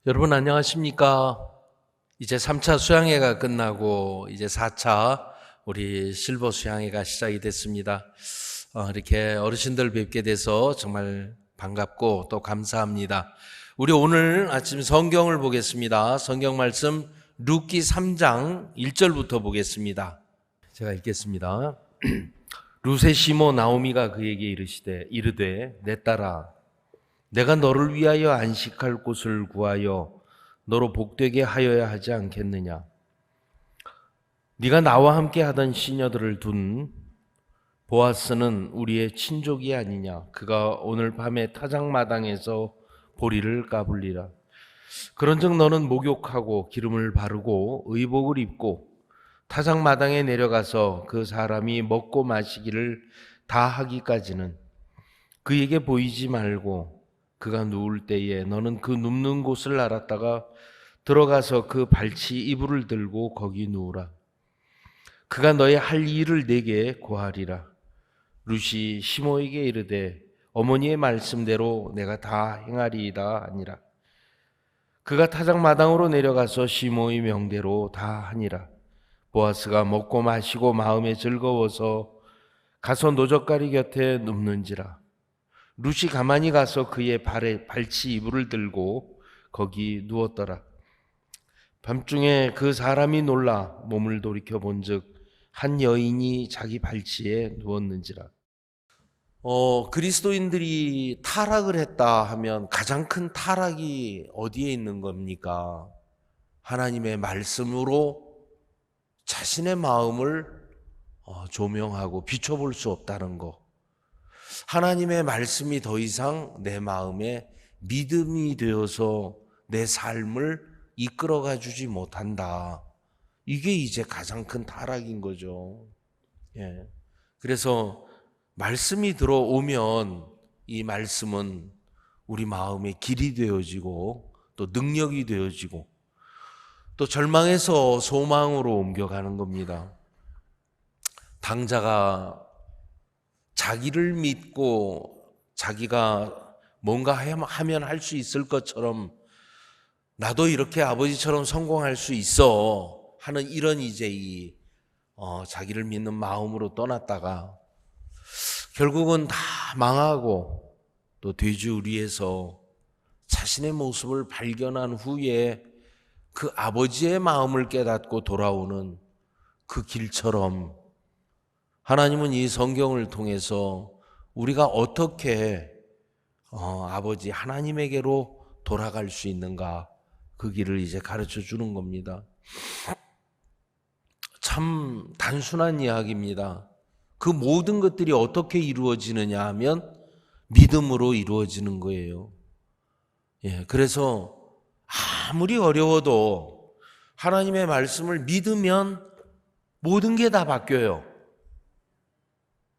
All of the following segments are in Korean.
여러분 안녕하십니까? 이제 3차 수양회가 끝나고 이제 4차 우리 실버 수양회가 시작이 됐습니다. 이렇게 어르신들 뵙게 돼서 정말 반갑고 또 감사합니다. 우리 오늘 아침 성경을 보겠습니다. 성경 말씀 룻기 3장 1절부터 보겠습니다. 제가 읽겠습니다. 룻의 시모 나오미가 그에게 이르되 내 딸아 내가 너를 위하여 안식할 곳을 구하여 너로 복되게 하여야 하지 않겠느냐. 네가 나와 함께 하던 시녀들을 둔 보아스는 우리의 친족이 아니냐. 그가 오늘 밤에 타작마당에서 보리를 까불리라. 그런즉 너는 목욕하고 기름을 바르고 의복을 입고 타작마당에 내려가서 그 사람이 먹고 마시기를 다 하기까지는 그에게 보이지 말고 그가 누울 때에 너는 그 눕는 곳을 알았다가 들어가서 그 발치 이불을 들고 거기 누우라. 그가 너의 할 일을 내게 고하리라. 룻이 시모에게 이르되 어머니의 말씀대로 내가 다 행하리이다 하니라. 그가 타작마당으로 내려가서 시모의 명대로 다 하니라. 보아스가 먹고 마시고 마음에 즐거워서 가서 노젓가리 곁에 눕는지라. 룻이 가만히 가서 그의 발에 발치 이불을 들고 거기 누웠더라. 밤중에 그 사람이 놀라 몸을 돌이켜 본즉 한 여인이 자기 발치에 누웠는지라. 그리스도인들이 타락을 했다 하면 가장 큰 타락이 어디에 있는 겁니까? 하나님의 말씀으로 자신의 마음을 조명하고 비춰볼 수 없다는 거. 하나님의 말씀이 더 이상 내 마음에 믿음이 되어서 내 삶을 이끌어가 주지 못한다. 이게 이제 가장 큰 타락인 거죠. 예. 그래서 말씀이 들어오면 이 말씀은 우리 마음의 길이 되어지고 또 능력이 되어지고 또 절망에서 소망으로 옮겨가는 겁니다. 당자가 자기를 믿고 자기가 뭔가 하면 할 수 있을 것처럼 나도 이렇게 아버지처럼 성공할 수 있어 하는 이런 이제 자기를 믿는 마음으로 떠났다가 결국은 다 망하고 또 돼지우리에서 자신의 모습을 발견한 후에 그 아버지의 마음을 깨닫고 돌아오는 그 길처럼 하나님은 이 성경을 통해서 우리가 어떻게 아버지 하나님에게로 돌아갈 수 있는가 그 길을 이제 가르쳐 주는 겁니다. 참 단순한 이야기입니다. 그 모든 것들이 어떻게 이루어지느냐 하면 믿음으로 이루어지는 거예요. 예, 그래서 아무리 어려워도 하나님의 말씀을 믿으면 모든 게 다 바뀌어요.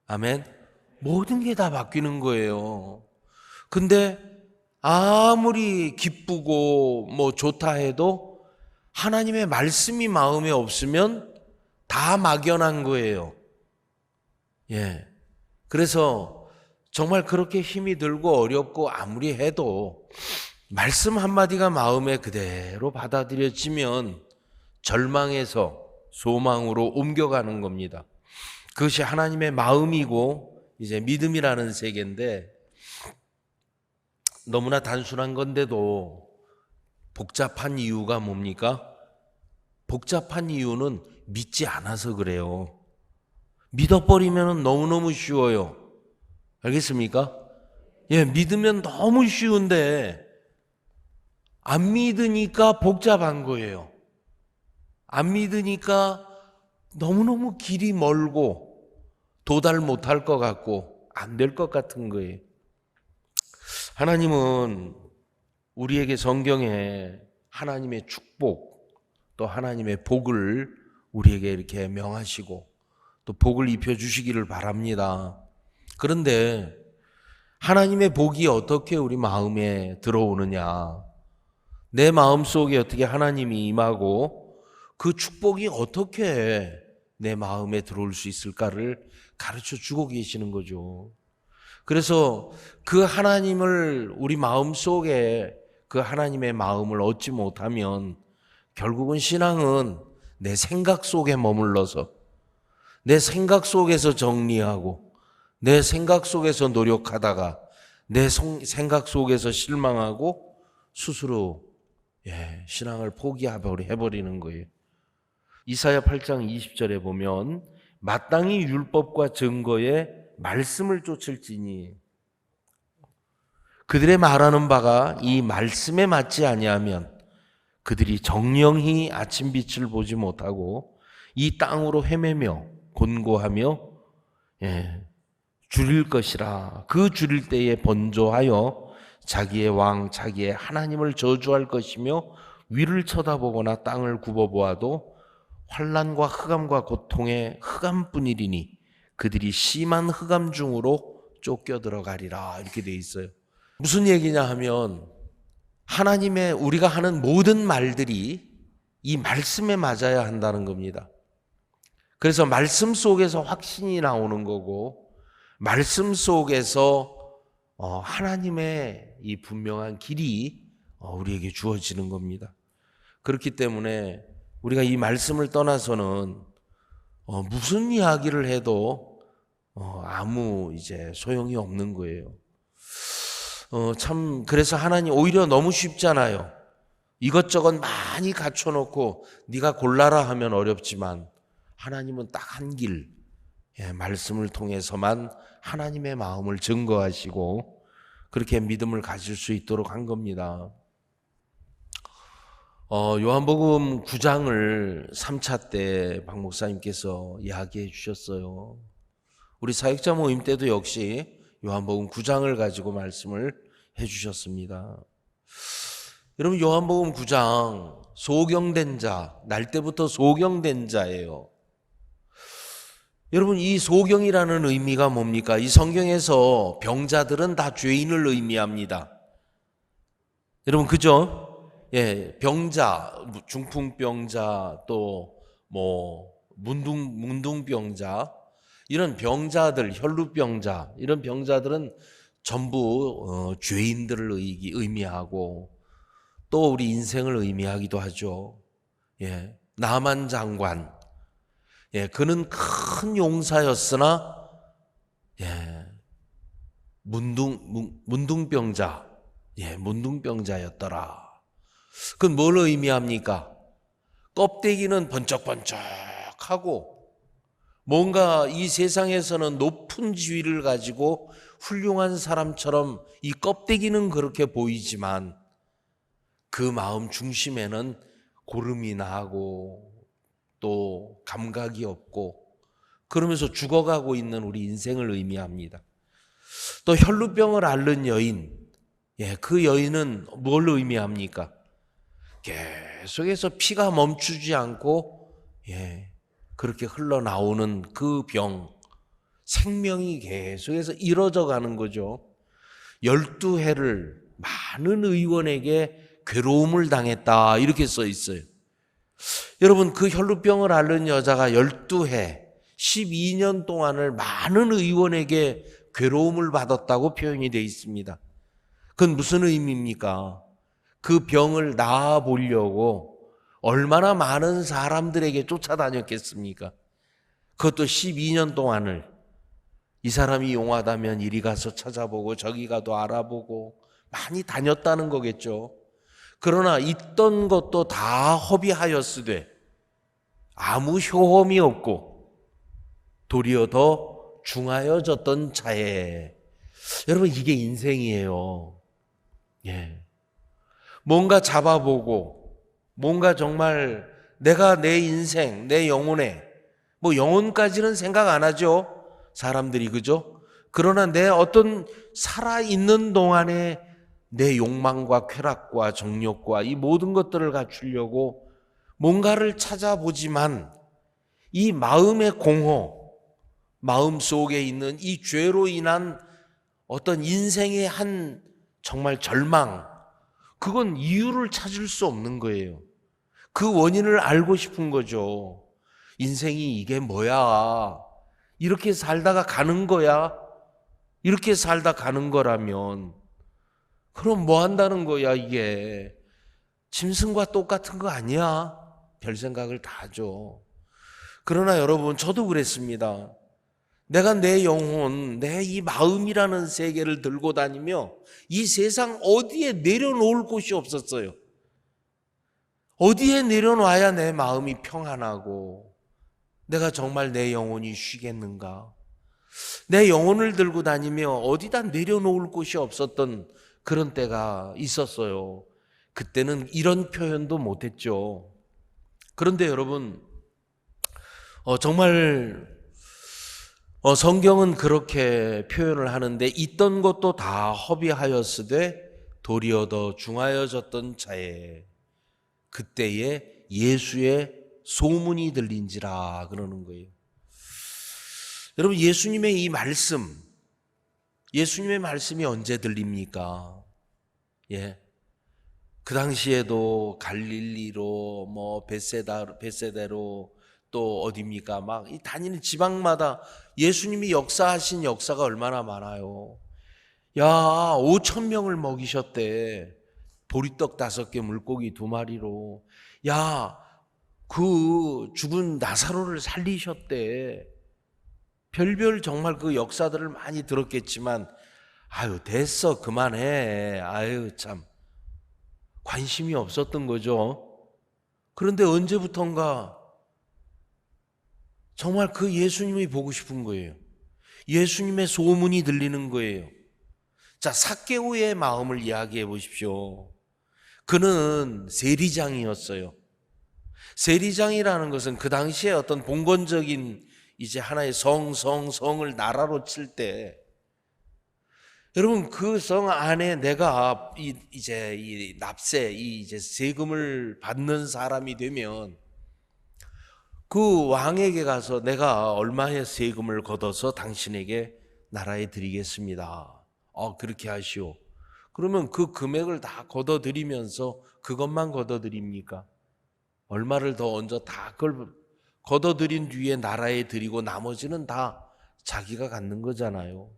아멘. 모든 게 다 바뀌는 거예요. 근데 아무리 기쁘고 좋다 해도 하나님의 말씀이 마음에 없으면 다 막연한 거예요. 예. 그래서 정말 그렇게 힘이 들고 어렵고 아무리 해도 말씀 한마디가 마음에 그대로 받아들여지면 절망에서 소망으로 옮겨가는 겁니다. 그것이 하나님의 마음이고 이제 믿음이라는 세계인데 너무나 단순한 건데도 복잡한 이유가 뭡니까? 복잡한 이유는 믿지 않아서 그래요. 믿어버리면 너무너무 쉬워요. 알겠습니까? 예, 믿으면 너무 쉬운데 안 믿으니까 복잡한 거예요. 안 믿으니까 너무너무 길이 멀고 도달 못할 것 같고 안 될 것 같은 거예요. 하나님은 우리에게 성경에 하나님의 축복 또 하나님의 복을 우리에게 이렇게 명하시고 또 복을 입혀주시기를 바랍니다. 그런데 하나님의 복이 어떻게 우리 마음에 들어오느냐, 내 마음속에 어떻게 하나님이 임하고 그 축복이 어떻게 내 마음에 들어올 수 있을까를 가르쳐 주고 계시는 거죠. 그래서 그 하나님을 우리 마음속에 그 하나님의 마음을 얻지 못하면 결국은 신앙은 내 생각 속에 머물러서 내 생각 속에서 정리하고 내 생각 속에서 노력하다가 내 생각 속에서 실망하고 스스로 신앙을 포기해버리는 거예요. 이사야 8장 20절에 보면 마땅히 율법과 증거에 말씀을 쫓을지니 그들의 말하는 바가 이 말씀에 맞지 아니하면 그들이 정령히 아침빛을 보지 못하고 이 땅으로 헤매며 곤고하며 줄일 것이라. 그 줄일 때에 번조하여 자기의 왕 자기의 하나님을 저주할 것이며 위를 쳐다보거나 땅을 굽어보아도 환난과 흑암과 고통의 흑암뿐이리니 그들이 심한 흑암 중으로 쫓겨 들어가리라. 이렇게 돼 있어요. 무슨 얘기냐 하면 하나님의 우리가 하는 모든 말들이 이 말씀에 맞아야 한다는 겁니다. 그래서 말씀 속에서 확신이 나오는 거고 말씀 속에서 하나님의 이 분명한 길이 우리에게 주어지는 겁니다. 그렇기 때문에 우리가 이 말씀을 떠나서는 무슨 이야기를 해도 아무 소용이 없는 거예요. 참 그래서 하나님 오히려 너무 쉽잖아요. 이것저것 많이 갖춰놓고 네가 골라라 하면 어렵지만 하나님은 딱 한 길, 말씀을 통해서만 하나님의 마음을 증거하시고 그렇게 믿음을 가질 수 있도록 한 겁니다. 요한복음 9장을 3차 때 박 목사님께서 이야기해 주셨어요. 우리 사역자 모임 때도 역시 요한복음 9장을 가지고 말씀을 해 주셨습니다. 여러분 요한복음 9장 소경된 자, 날 때부터 소경된 자예요. 여러분 이 소경이라는 의미가 뭡니까? 이 성경에서 병자들은 다 죄인을 의미합니다. 여러분 그죠? 병자, 중풍병자 또 문둥병자 이런 병자들, 혈루병자 이런 병자들은 전부 죄인들을 의미하고 또 우리 인생을 의미하기도 하죠. 나만 장관, 그는 큰 용사였으나 문둥병자, 문둥병자였더라. 그건 뭘 의미합니까? 껍데기는 번쩍번쩍하고 뭔가 이 세상에서는 높은 지위를 가지고 훌륭한 사람처럼 이 껍데기는 그렇게 보이지만 그 마음 중심에는 고름이 나고 또 감각이 없고 그러면서 죽어가고 있는 우리 인생을 의미합니다. 또 혈루병을 앓는 여인, 그 여인은 뭘 의미합니까? 계속해서 피가 멈추지 않고 그렇게 흘러나오는 그 병, 생명이 계속해서 이뤄져 가는 거죠. 12해를 많은 의원에게 괴로움을 당했다 이렇게 써 있어요. 여러분 그 혈루병을 앓는 여자가 12해 12년 동안을 많은 의원에게 괴로움을 받았다고 표현이 되어 있습니다. 그건 무슨 의미입니까? 그 병을 나아보려고 얼마나 많은 사람들에게 쫓아다녔겠습니까? 그것도 12년 동안을 이 사람이 용하다면 이리 가서 찾아보고 저기 가도 알아보고 많이 다녔다는 거겠죠. 그러나 있던 것도 다 허비하였으되 아무 효험이 없고 도리어 더 중하여졌던 자에 여러분 이게 인생이에요. 뭔가 잡아보고 뭔가 정말 내가 내 인생, 내 영혼에 영혼까지는 생각 안 하죠. 사람들이 그죠? 그러나 내 어떤 살아있는 동안에 내 욕망과 쾌락과 정욕과 이 모든 것들을 갖추려고 뭔가를 찾아보지만 이 마음의 공허, 마음 속에 있는 이 죄로 인한 어떤 인생의 한 정말 절망, 그건 이유를 찾을 수 없는 거예요. 그 원인을 알고 싶은 거죠. 인생이 이게 뭐야? 이렇게 살다가 가는 거야? 이렇게 살다 가는 거라면 그럼 뭐 한다는 거야 이게? 짐승과 똑같은 거 아니야? 별 생각을 다 하죠. 그러나 여러분, 저도 그랬습니다. 내가 내 영혼, 내 이 마음이라는 세계를 들고 다니며 이 세상 어디에 내려놓을 곳이 없었어요. 어디에 내려놔야 내 마음이 평안하고 내가 정말 내 영혼이 쉬겠는가? 내 영혼을 들고 다니며 어디다 내려놓을 곳이 없었던 그런 때가 있었어요. 그때는 이런 표현도 못했죠. 그런데 여러분, 정말 성경은 그렇게 표현을 하는데, 있던 것도 다 허비하였으되 도리어 더 중하여졌던 자에 그때에 예수의 소문이 들린지라 그러는 거예요. 여러분, 예수님의 이 말씀, 예수님의 말씀이 언제 들립니까? 그 당시에도 갈릴리로 뭐 벳세다로 또 어디입니까? 막 이 다니는 지방마다 예수님이 역사하신 역사가 얼마나 많아요. 야, 5천 명을 먹이셨대. 보리떡 5개, 물고기 2마리로. 야, 그 죽은 나사로를 살리셨대. 별별 정말 그 역사들을 많이 들었겠지만, 아유, 됐어, 그만해. 아유, 참. 관심이 없었던 거죠. 그런데 언제부턴가 정말 그 예수님이 보고 싶은 거예요. 예수님의 소문이 들리는 거예요. 자, 삭개오의 마음을 이야기해 보십시오. 그는 세리장이었어요. 세리장이라는 것은 그 당시에 어떤 봉건적인 이제 하나의 성을 나라로 칠 때, 여러분, 그 성 안에 내가 이제 이 납세, 이제 세금을 받는 사람이 되면 그 왕에게 가서 내가 얼마의 세금을 걷어서 당신에게 나라에 드리겠습니다. 그렇게 하시오. 그러면 그 금액을 다 걷어드리면서 그것만 걷어드립니까? 얼마를 더 얹어 다 그걸 걷어들인 뒤에 나라에 드리고 나머지는 다 자기가 갖는 거잖아요.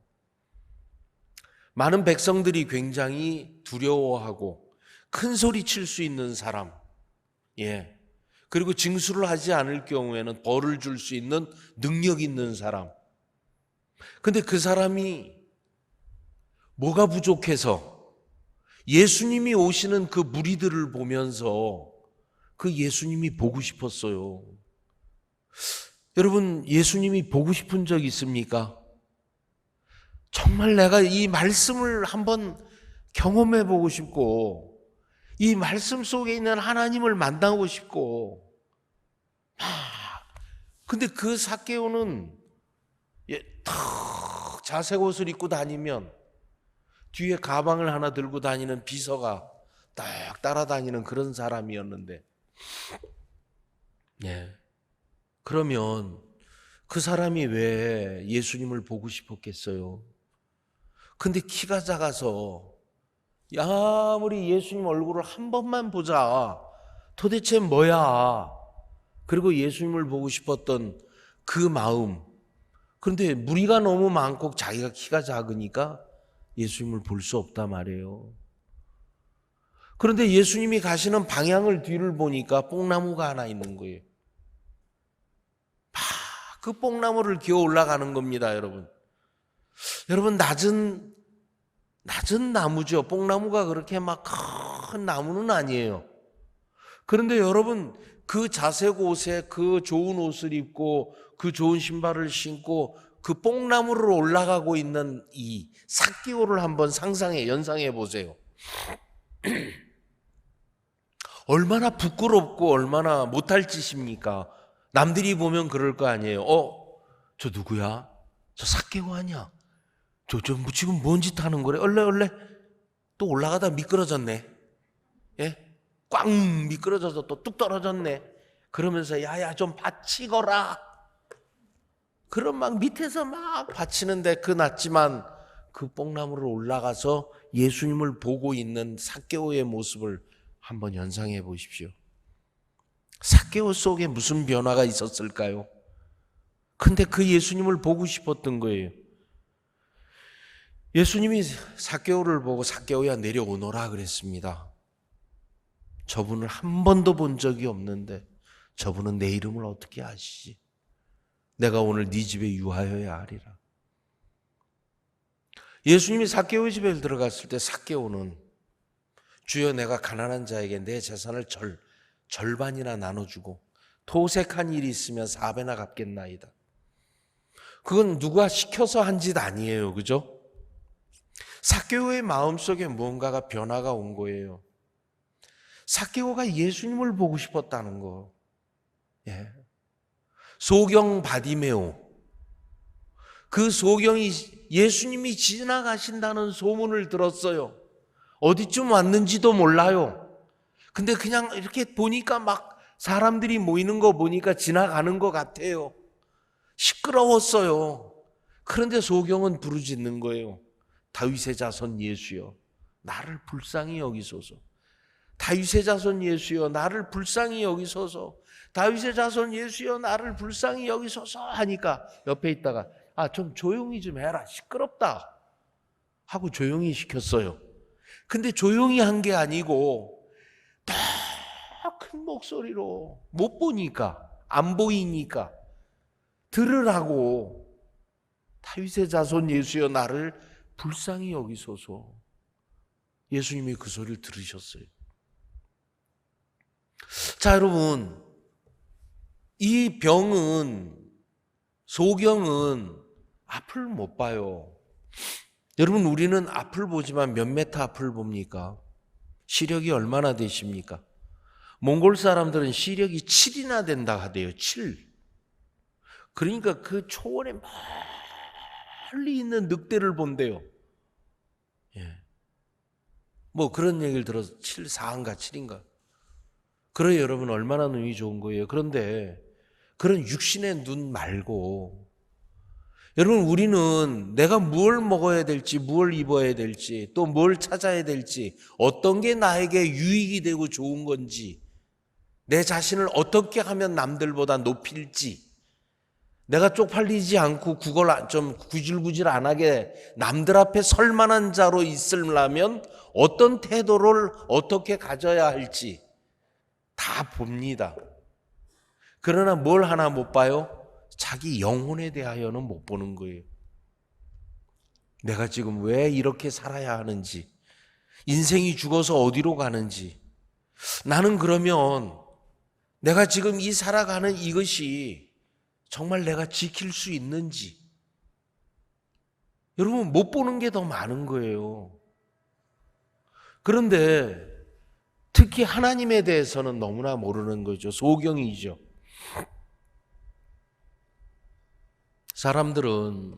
많은 백성들이 굉장히 두려워하고 큰 소리 칠 수 있는 사람, 그리고 징수를 하지 않을 경우에는 벌을 줄 수 있는 능력 있는 사람. 근데 그 사람이 뭐가 부족해서 예수님이 오시는 그 무리들을 보면서 그 예수님이 보고 싶었어요. 여러분, 예수님이 보고 싶은 적 있습니까? 정말 내가 이 말씀을 한번 경험해 보고 싶고, 이 말씀 속에 있는 하나님을 만나고 싶고, 근데 그 삭개오는 탁 자색 옷을 입고 다니면 뒤에 가방을 하나 들고 다니는 비서가 딱 따라다니는 그런 사람이었는데, 그러면 그 사람이 왜 예수님을 보고 싶었겠어요? 근데 키가 작아서 아무리 예수님 얼굴을 한 번만 보자, 도대체 뭐야? 그리고 예수님을 보고 싶었던 그 마음. 그런데 무리가 너무 많고 자기가 키가 작으니까 예수님을 볼 수 없단 말이에요. 그런데 예수님이 가시는 방향을 뒤를 보니까 뽕나무가 하나 있는 거예요. 그 뽕나무를 기어 올라가는 겁니다, 여러분. 여러분, 낮은 나무죠. 뽕나무가 그렇게 막 큰 나무는 아니에요. 그런데 여러분, 그 자색 옷에 그 좋은 옷을 입고 그 좋은 신발을 신고 그 뽕나무를 올라가고 있는 이 삭개오를 한번 연상해 보세요. 얼마나 부끄럽고 얼마나 못할 짓입니까? 남들이 보면 그럴 거 아니에요. 저 누구야? 저 삭개오 아니야? 저 지금 뭔 짓 하는 거래? 얼레 또 올라가다 미끄러졌네. 꽉 미끄러져서 또 뚝 떨어졌네. 그러면서 야야 좀 받치거라. 그럼 막 밑에서 막 받치는데 그 낮지만 그 뽕나무를 올라가서 예수님을 보고 있는 삭개오의 모습을 한번 연상해 보십시오. 삭개오 속에 무슨 변화가 있었을까요? 근데 그 예수님을 보고 싶었던 거예요. 예수님이 삭개오를 보고 삭개오야 내려오너라 그랬습니다. 저분을 한 번도 본 적이 없는데 저분은 내 이름을 어떻게 아시지? 내가 오늘 네 집에 유하여야 하리라. 예수님이 삭개오 집에 들어갔을 때 삭개오는 주여 내가 가난한 자에게 내 재산을 절반이나 나눠주고 토색한 일이 있으면 4배나 갚겠나이다. 그건 누가 시켜서 한 짓 아니에요. 그죠? 삭개오의 마음속에 무언가가 변화가 온 거예요. 삭개오가 예수님을 보고 싶었다는 거. 예. 소경 바디메오. 그 소경이 예수님이 지나가신다는 소문을 들었어요. 어디쯤 왔는지도 몰라요. 근데 그냥 이렇게 보니까 막 사람들이 모이는 거 보니까 지나가는 것 같아요. 시끄러웠어요. 그런데 소경은 부르짖는 거예요. 다윗의 자손 예수여, 나를 불쌍히 여기소서. 다윗의 자손 예수여, 나를 불쌍히 여기소서. 다윗의 자손 예수여, 나를 불쌍히 여기소서 하니까 옆에 있다가 좀 조용히 좀 해라, 시끄럽다 하고 조용히 시켰어요. 근데 조용히 한 게 아니고 더 큰 목소리로, 못 보니까, 안 보이니까 들으라고, 다윗의 자손 예수여 나를 불쌍히 여기소서. 예수님이 그 소리를 들으셨어요. 자, 여러분, 이 병은, 소경은 앞을 못 봐요. 여러분, 우리는 앞을 보지만 몇 메타 앞을 봅니까? 시력이 얼마나 되십니까? 몽골 사람들은 시력이 7이나 된다 하대요. 7. 그러니까 그 초원에 멀리 있는 늑대를 본대요. 예. 뭐 그런 얘기를 들어서 7, 4인가 7인가. 그래 여러분 얼마나 눈이 좋은 거예요. 그런데 그런 육신의 눈 말고 여러분 우리는 내가 무엇을 먹어야 될지, 무엇을 입어야 될지, 또 뭘 찾아야 될지, 어떤 게 나에게 유익이 되고 좋은 건지, 내 자신을 어떻게 하면 남들보다 높일지, 내가 쪽팔리지 않고 그걸 좀 구질구질 안 하게 남들 앞에 설 만한 자로 있으려면 어떤 태도를 어떻게 가져야 할지 다 봅니다. 그러나 뭘 하나 못 봐요? 자기 영혼에 대하여는 못 보는 거예요. 내가 지금 왜 이렇게 살아야 하는지, 인생이 죽어서 어디로 가는지, 나는 그러면 내가 지금 이 살아가는 이것이 정말 내가 지킬 수 있는지, 여러분 못 보는 게 더 많은 거예요. 그런데 특히 하나님에 대해서는 너무나 모르는 거죠. 소경이죠. 사람들은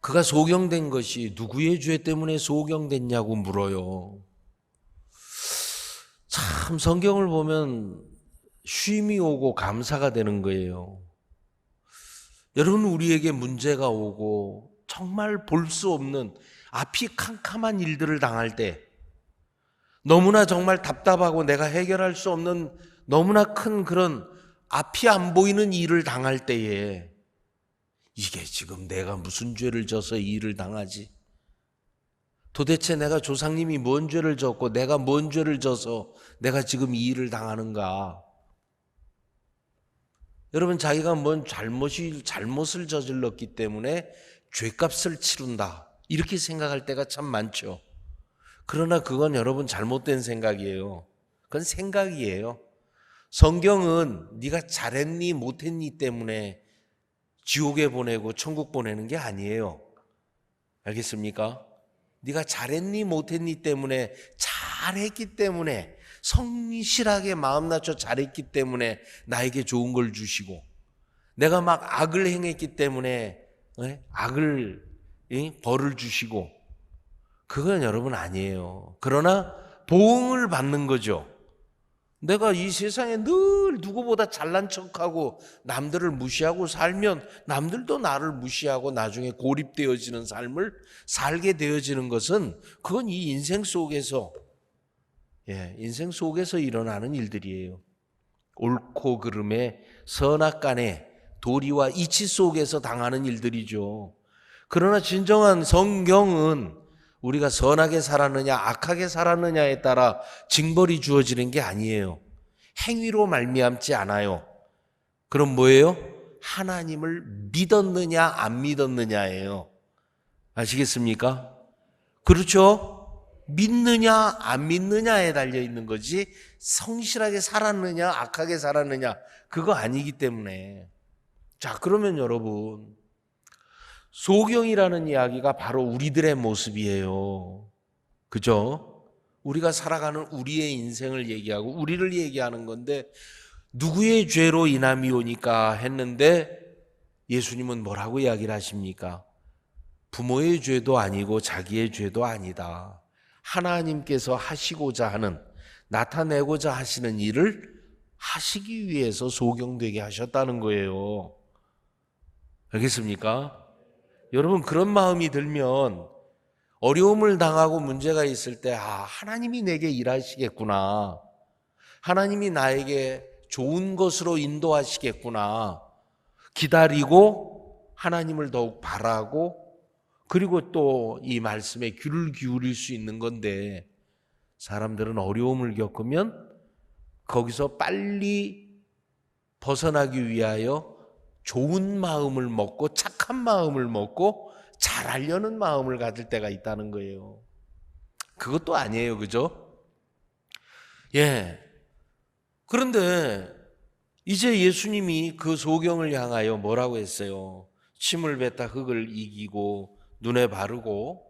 그가 소경된 것이 누구의 죄 때문에 소경됐냐고 물어요. 참 성경을 보면 쉼이 오고 감사가 되는 거예요. 여러분 우리에게 문제가 오고 정말 볼 수 없는 앞이 캄캄한 일들을 당할 때, 너무나 정말 답답하고 내가 해결할 수 없는 너무나 큰 그런 앞이 안 보이는 일을 당할 때에 이게 지금 내가 무슨 죄를 져서 이 일을 당하지? 도대체 내가 조상님이 뭔 죄를 졌고 내가 뭔 죄를 져서 내가 지금 이 일을 당하는가? 여러분 자기가 뭔 잘못을 저질렀기 때문에 죄값을 치른다 이렇게 생각할 때가 참 많죠. 그러나 그건 여러분 잘못된 생각이에요. 그건 생각이에요. 성경은 네가 잘했니 못했니 때문에 지옥에 보내고 천국 보내는 게 아니에요. 알겠습니까? 네가 잘했니 못했니 때문에, 잘했기 때문에, 성실하게 마음 낮춰 잘했기 때문에 나에게 좋은 걸 주시고, 내가 막 악을 행했기 때문에 악을 벌을 주시고, 그건 여러분 아니에요. 그러나 보응을 받는 거죠. 내가 이 세상에 늘 누구보다 잘난 척하고 남들을 무시하고 살면 남들도 나를 무시하고 나중에 고립되어지는 삶을 살게 되어지는 것은 그건 이 인생 속에서 일어나는 일들이에요. 옳고 그름의 선악간의 도리와 이치 속에서 당하는 일들이죠. 그러나 진정한 성경은 우리가 선하게 살았느냐 악하게 살았느냐에 따라 징벌이 주어지는 게 아니에요. 행위로 말미암지 않아요. 그럼 뭐예요? 하나님을 믿었느냐 안 믿었느냐예요. 아시겠습니까? 그렇죠? 믿느냐 안 믿느냐에 달려 있는 거지 성실하게 살았느냐 악하게 살았느냐 그거 아니기 때문에. 자, 그러면 여러분, 소경이라는 이야기가 바로 우리들의 모습이에요. 그죠? 우리가 살아가는 우리의 인생을 얘기하고 우리를 얘기하는 건데, 누구의 죄로 인함이 오니까 했는데 예수님은 뭐라고 이야기를 하십니까? 부모의 죄도 아니고 자기의 죄도 아니다. 하나님께서 하시고자 하는, 나타내고자 하시는 일을 하시기 위해서 소경되게 하셨다는 거예요. 알겠습니까? 여러분, 그런 마음이 들면 어려움을 당하고 문제가 있을 때, 하나님이 내게 일하시겠구나. 하나님이 나에게 좋은 것으로 인도하시겠구나. 기다리고 하나님을 더욱 바라고, 그리고 또 이 말씀에 귀를 기울일 수 있는 건데, 사람들은 어려움을 겪으면 거기서 빨리 벗어나기 위하여 좋은 마음을 먹고 착한 마음을 먹고 잘하려는 마음을 가질 때가 있다는 거예요. 그것도 아니에요. 그죠? 예. 그런데 이제 예수님이 그 소경을 향하여 뭐라고 했어요? 침을 뱉다 흙을 이기고 눈에 바르고,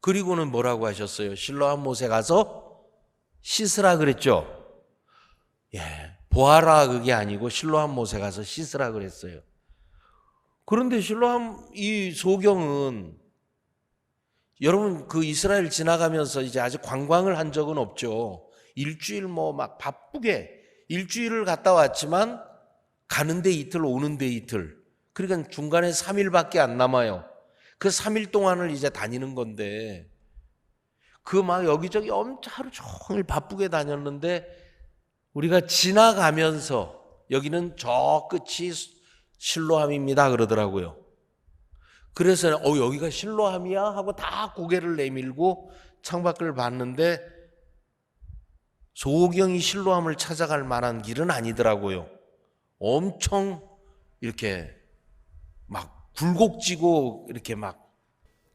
그리고는 뭐라고 하셨어요? 실로암 못에 가서 씻으라 그랬죠? 예. 보아라 그게 아니고 실로암 못에 가서 씻으라 그랬어요. 그런데 실로암 이 소경은, 여러분 그 이스라엘 지나가면서 이제 아직 관광을 한 적은 없죠. 일주일 막 바쁘게 일주일을 갔다 왔지만 가는데 이틀 오는데 이틀, 그러니까 중간에 3일밖에 안 남아요. 그 3일 동안을 이제 다니는 건데, 그 막 여기저기 엄청 하루 종일 바쁘게 다녔는데, 우리가 지나가면서 여기는 저 끝이 실로암입니다 그러더라고요. 그래서 여기가 실로암이야 하고 다 고개를 내밀고 창밖을 봤는데, 소경이 실로암을 찾아갈 만한 길은 아니더라고요. 엄청 이렇게 막 굴곡지고 이렇게 막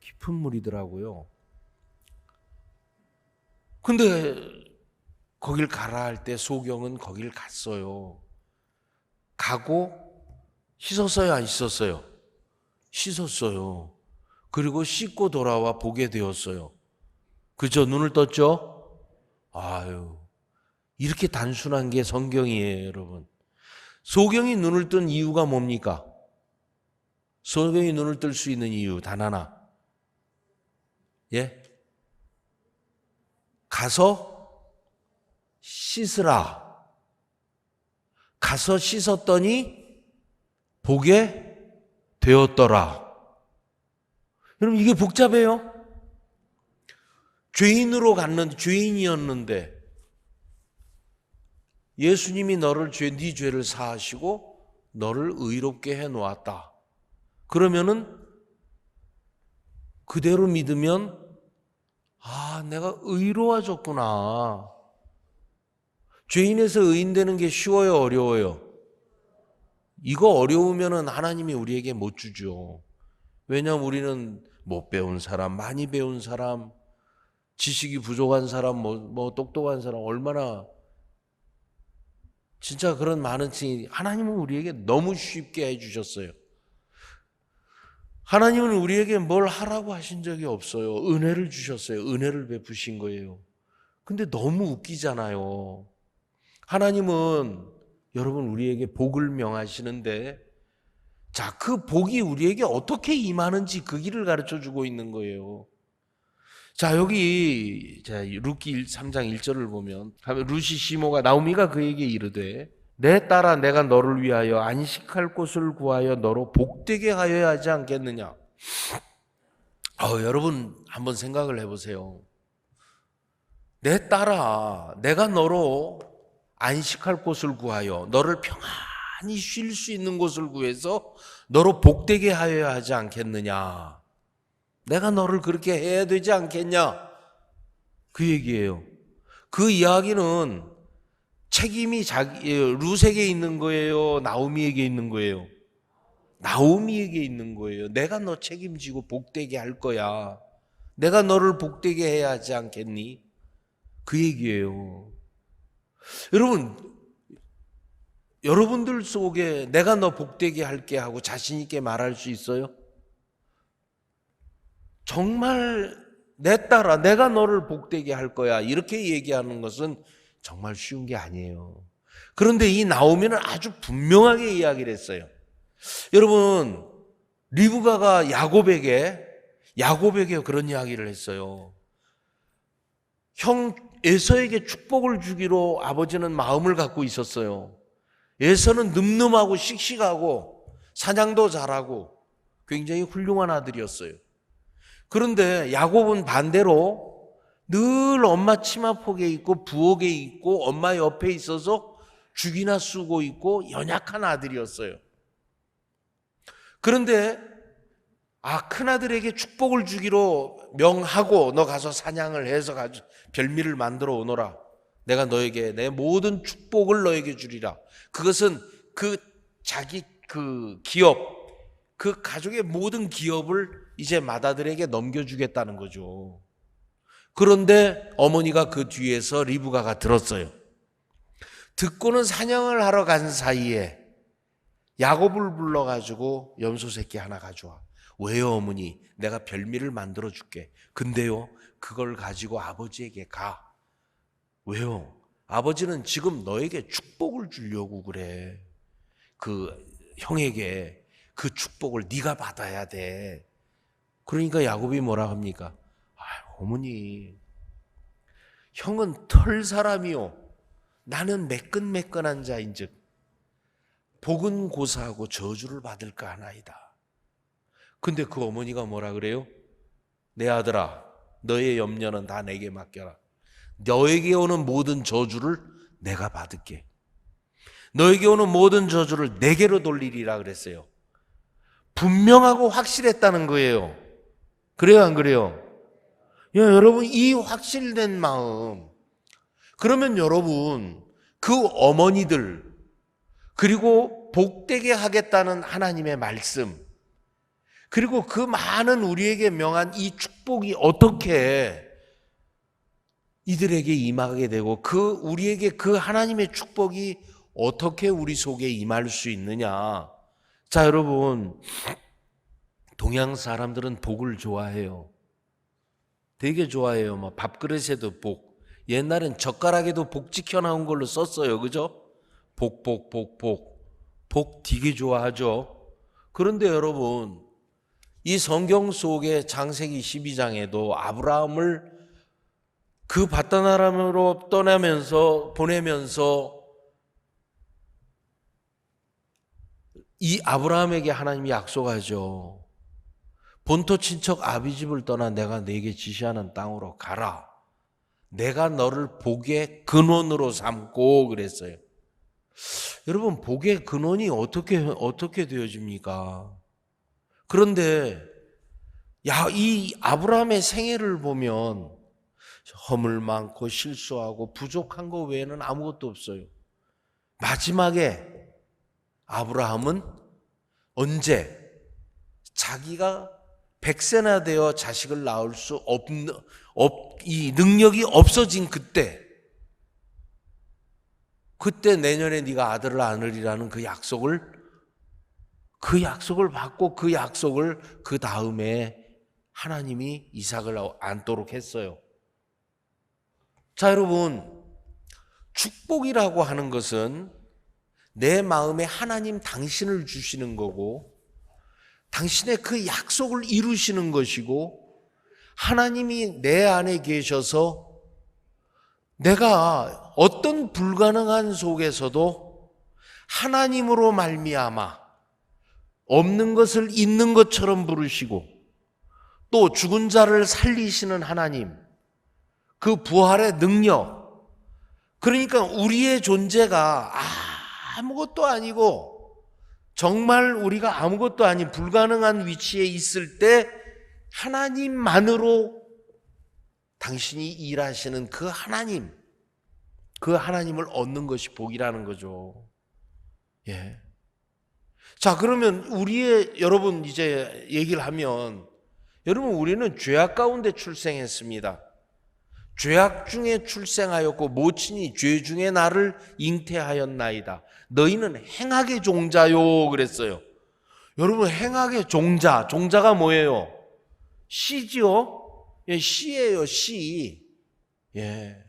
깊은 물이더라고요. 근데 거길 가라 할 때 소경은 거길 갔어요. 가고 씻었어요, 안 씻었어요? 씻었어요. 그리고 씻고 돌아와 보게 되었어요. 그죠? 눈을 떴죠? 아유, 이렇게 단순한 게 성경이에요, 여러분. 소경이 눈을 뜬 이유가 뭡니까? 소경이 눈을 뜰 수 있는 이유 단 하나. 예? 가서 씻으라. 가서 씻었더니 보게 되었더라. 여러분, 이게 복잡해요. 죄인으로 갔는데, 죄인이었는데 예수님이 너를 네 죄를 사하시고 너를 의롭게 해놓았다. 그러면은 그대로 믿으면 내가 의로워졌구나. 죄인에서 의인 되는 게 쉬워요, 어려워요? 이거 어려우면은 하나님이 우리에게 못 주죠. 왜냐하면 우리는 못 배운 사람, 많이 배운 사람, 지식이 부족한 사람, 똑똑한 사람, 얼마나 진짜 그런 많은 층이, 하나님은 우리에게 너무 쉽게 해주셨어요. 하나님은 우리에게 뭘 하라고 하신 적이 없어요. 은혜를 주셨어요. 은혜를 베푸신 거예요. 근데 너무 웃기잖아요. 하나님은 여러분 우리에게 복을 명하시는데, 자, 그 복이 우리에게 어떻게 임하는지 그 길을 가르쳐 주고 있는 거예요. 자, 여기 룻기 3장 1절을 보면 룻이 시모가 나오미가 그에게 이르되 내 딸아 내가 너를 위하여 안식할 곳을 구하여 너로 복되게 하여야 하지 않겠느냐. 여러분 한번 생각을 해보세요. 내 딸아 내가 너로 안식할 곳을 구하여 너를 평안히 쉴 수 있는 곳을 구해서 너로 복되게 하여야 하지 않겠느냐. 내가 너를 그렇게 해야 되지 않겠냐? 그 얘기예요. 그 이야기는 책임이 루색에 있는 거예요? 나오미에게 있는 거예요? 나오미에게 있는 거예요. 내가 너 책임지고 복되게 할 거야. 내가 너를 복되게 해야 하지 않겠니? 그 얘기예요. 여러분들 속에 내가 너 복되게 할게 하고 자신 있게 말할 수 있어요? 정말 내 딸아, 내가 너를 복되게 할 거야. 이렇게 얘기하는 것은 정말 쉬운 게 아니에요. 그런데 이 나오미는 아주 분명하게 이야기를 했어요. 여러분, 리브가가 야곱에게 그런 이야기를 했어요. 형 에서에게 축복을 주기로 아버지는 마음을 갖고 있었어요. 에서는 늠름하고 씩씩하고 사냥도 잘하고 굉장히 훌륭한 아들이었어요. 그런데 야곱은 반대로 늘 엄마 치마폭에 있고 부엌에 있고 엄마 옆에 있어서 죽이나 쓰고 있고 연약한 아들이었어요. 그런데 큰아들에게 축복을 주기로 명하고 너 가서 사냥을 해서 별미를 만들어 오너라. 내가 너에게 내 모든 축복을 너에게 주리라. 그것은 자기 기업, 그 가족의 모든 기업을 이제 맏아들에게 넘겨주겠다는 거죠. 그런데 어머니가 그 뒤에서 리브가가 들었어요. 듣고는 사냥을 하러 간 사이에 야곱을 불러가지고 염소 새끼 하나 가져와. 왜요 어머니? 내가 별미를 만들어 줄게. 근데요 그걸 가지고 아버지에게 가. 왜요? 아버지는 지금 너에게 축복을 주려고 그래. 그 형에게 그 축복을 네가 받아야 돼. 그러니까 야곱이 뭐라 합니까? 어머니, 형은 털 사람이요 나는 매끈매끈한 자인즉 복은 고사하고 저주를 받을까 하나이다. 근데 그 어머니가 뭐라 그래요? 내 아들아, 너의 염려는 다 내게 맡겨라. 너에게 오는 모든 저주를 내가 받을게. 너에게 오는 모든 저주를 내게로 돌리리라 그랬어요. 분명하고 확실했다는 거예요. 그래요, 안 그래요? 여러분, 이 확실된 마음, 그러면 여러분, 그 어머니들, 그리고 복되게 하겠다는 하나님의 말씀, 그리고 그 많은 우리에게 명한 이 축복이 어떻게 이들에게 임하게 되고 우리에게 그 하나님의 축복이 어떻게 우리 속에 임할 수 있느냐. 자, 여러분, 동양 사람들은 복을 좋아해요. 되게 좋아해요. 뭐 밥그릇에도 복. 옛날엔 젓가락에도 복 찍혀 나온 걸로 썼어요. 그죠? 복. 복 되게 좋아하죠. 그런데 여러분, 이 성경 속의 창세기 12장에도 아브라함을 그 밧단아람으로 보내면서 이 아브라함에게 하나님이 약속하죠. 본토 친척 아비집을 떠나 내가 네게 지시하는 땅으로 가라. 내가 너를 복의 근원으로 삼고 그랬어요. 여러분, 복의 근원이 어떻게 되어집니까? 그런데 이 아브라함의 생애를 보면 허물 많고 실수하고 부족한 거 외에는 아무것도 없어요. 마지막에 아브라함은 언제 자기가 100세나 되어 자식을 낳을 수 없는 이 능력이 없어진 그때 내년에 네가 아들을 안으리라는 그 약속을 받고 그 약속을 그 다음에 하나님이 이삭을 안도록 했어요. 자, 여러분, 축복이라고 하는 것은 내 마음에 하나님 당신을 주시는 거고 당신의 그 약속을 이루시는 것이고 하나님이 내 안에 계셔서 내가 어떤 불가능한 속에서도 하나님으로 말미암아 없는 것을 있는 것처럼 부르시고 또 죽은 자를 살리시는 하나님, 그 부활의 능력, 그러니까 우리의 존재가 아무것도 아니고 정말 우리가 아무것도 아닌 불가능한 위치에 있을 때 하나님만으로 당신이 일하시는 그 하나님을 얻는 것이 복이라는 거죠. 예. 자, 그러면 여러분 이제 얘기를 하면, 여러분 우리는 죄악 가운데 출생했습니다. 죄악 중에 출생하였고 모친이 죄 중에 나를 잉태하였나이다. 너희는 행악의 종자요 그랬어요. 여러분 행악의 종자가 뭐예요? 씨지요? 예, 씨예요, 씨. 예.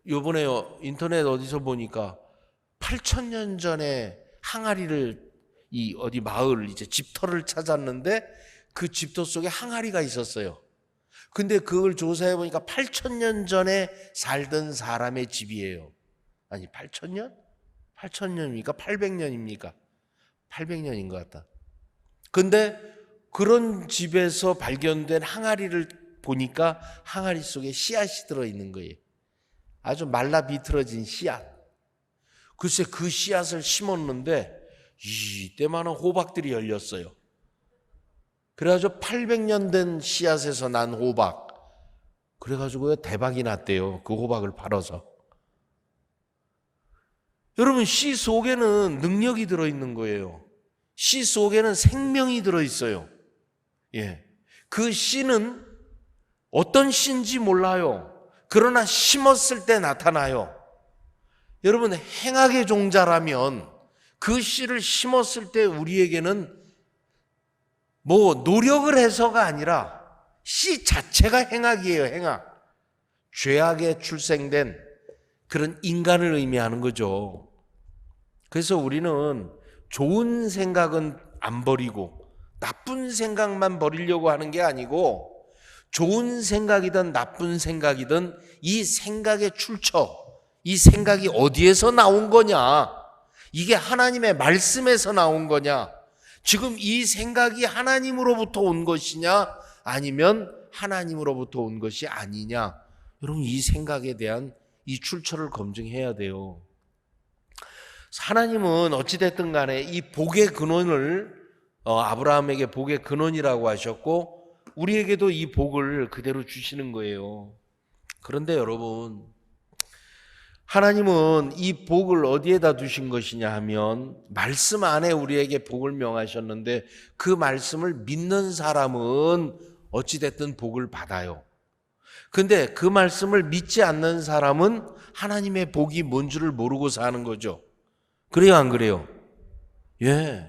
요번에 인터넷 어디서 보니까 8,000년 전에 항아리를 어디 마을 이제 집터를 찾았는데 그 집터 속에 항아리가 있었어요. 근데 그걸 조사해 보니까 8,000년 전에 살던 사람의 집이에요. 아니 8,000년? 8,000년입니까? 800년입니까? 800년인 것 같다. 근데 그런 집에서 발견된 항아리를 보니까 항아리 속에 씨앗이 들어있는 거예요. 아주 말라 비틀어진 씨앗. 글쎄 그 씨앗을 심었는데 이때만한 호박들이 열렸어요. 그래가지고 800년 된 씨앗에서 난 호박. 그래가지고 대박이 났대요. 그 호박을 팔아서. 여러분 씨 속에는 능력이 들어있는 거예요. 씨 속에는 생명이 들어있어요. 예. 그 씨는 어떤 씨인지 몰라요. 그러나 심었을 때 나타나요. 여러분 행악의 종자라면 그 씨를 심었을 때 우리에게는 뭐 노력을 해서가 아니라 씨 자체가 행악이에요. 행악. 죄악에 출생된 그런 인간을 의미하는 거죠. 그래서 우리는 좋은 생각은 안 버리고 나쁜 생각만 버리려고 하는 게 아니고 좋은 생각이든 나쁜 생각이든 이 생각의 출처, 이 생각이 어디에서 나온 거냐? 이게 하나님의 말씀에서 나온 거냐? 지금 이 생각이 하나님으로부터 온 것이냐? 아니면 하나님으로부터 온 것이 아니냐? 여러분 이 생각에 대한 이 출처를 검증해야 돼요. 하나님은 어찌됐든 간에 이 복의 근원을 아브라함에게 복의 근원이라고 하셨고 우리에게도 이 복을 그대로 주시는 거예요. 그런데 여러분 하나님은 이 복을 어디에다 두신 것이냐 하면 말씀 안에 우리에게 복을 명하셨는데 그 말씀을 믿는 사람은 어찌됐든 복을 받아요. 근데 그 말씀을 믿지 않는 사람은 하나님의 복이 뭔 줄을 모르고 사는 거죠. 그래요, 안 그래요? 예.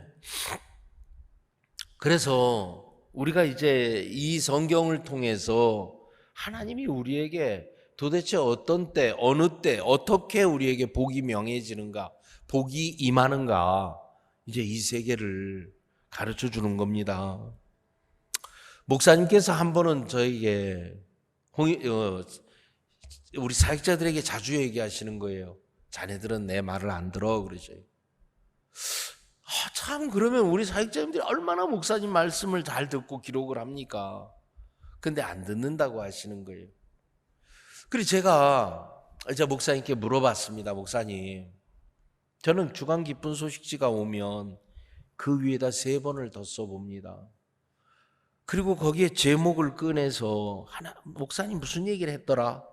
그래서 우리가 이제 이 성경을 통해서 하나님이 우리에게 도대체 어떤 때, 어느 때, 어떻게 우리에게 복이 명해지는가, 복이 임하는가, 이제 이 세계를 가르쳐 주는 겁니다. 목사님께서 한 번은 저에게, 우리 사역자들에게 자주 얘기하시는 거예요. 자네들은 내 말을 안 들어, 그러죠. 참, 그러면 우리 사역자님들이 얼마나 목사님 말씀을 잘 듣고 기록을 합니까? 근데 안 듣는다고 하시는 거예요. 그래서 제가 이제 목사님께 물어봤습니다. 목사님, 저는 주간 기쁜 소식지가 오면 그 위에다 3번을 더 써봅니다. 그리고 거기에 제목을 꺼내서 목사님 무슨 얘기를 했더라?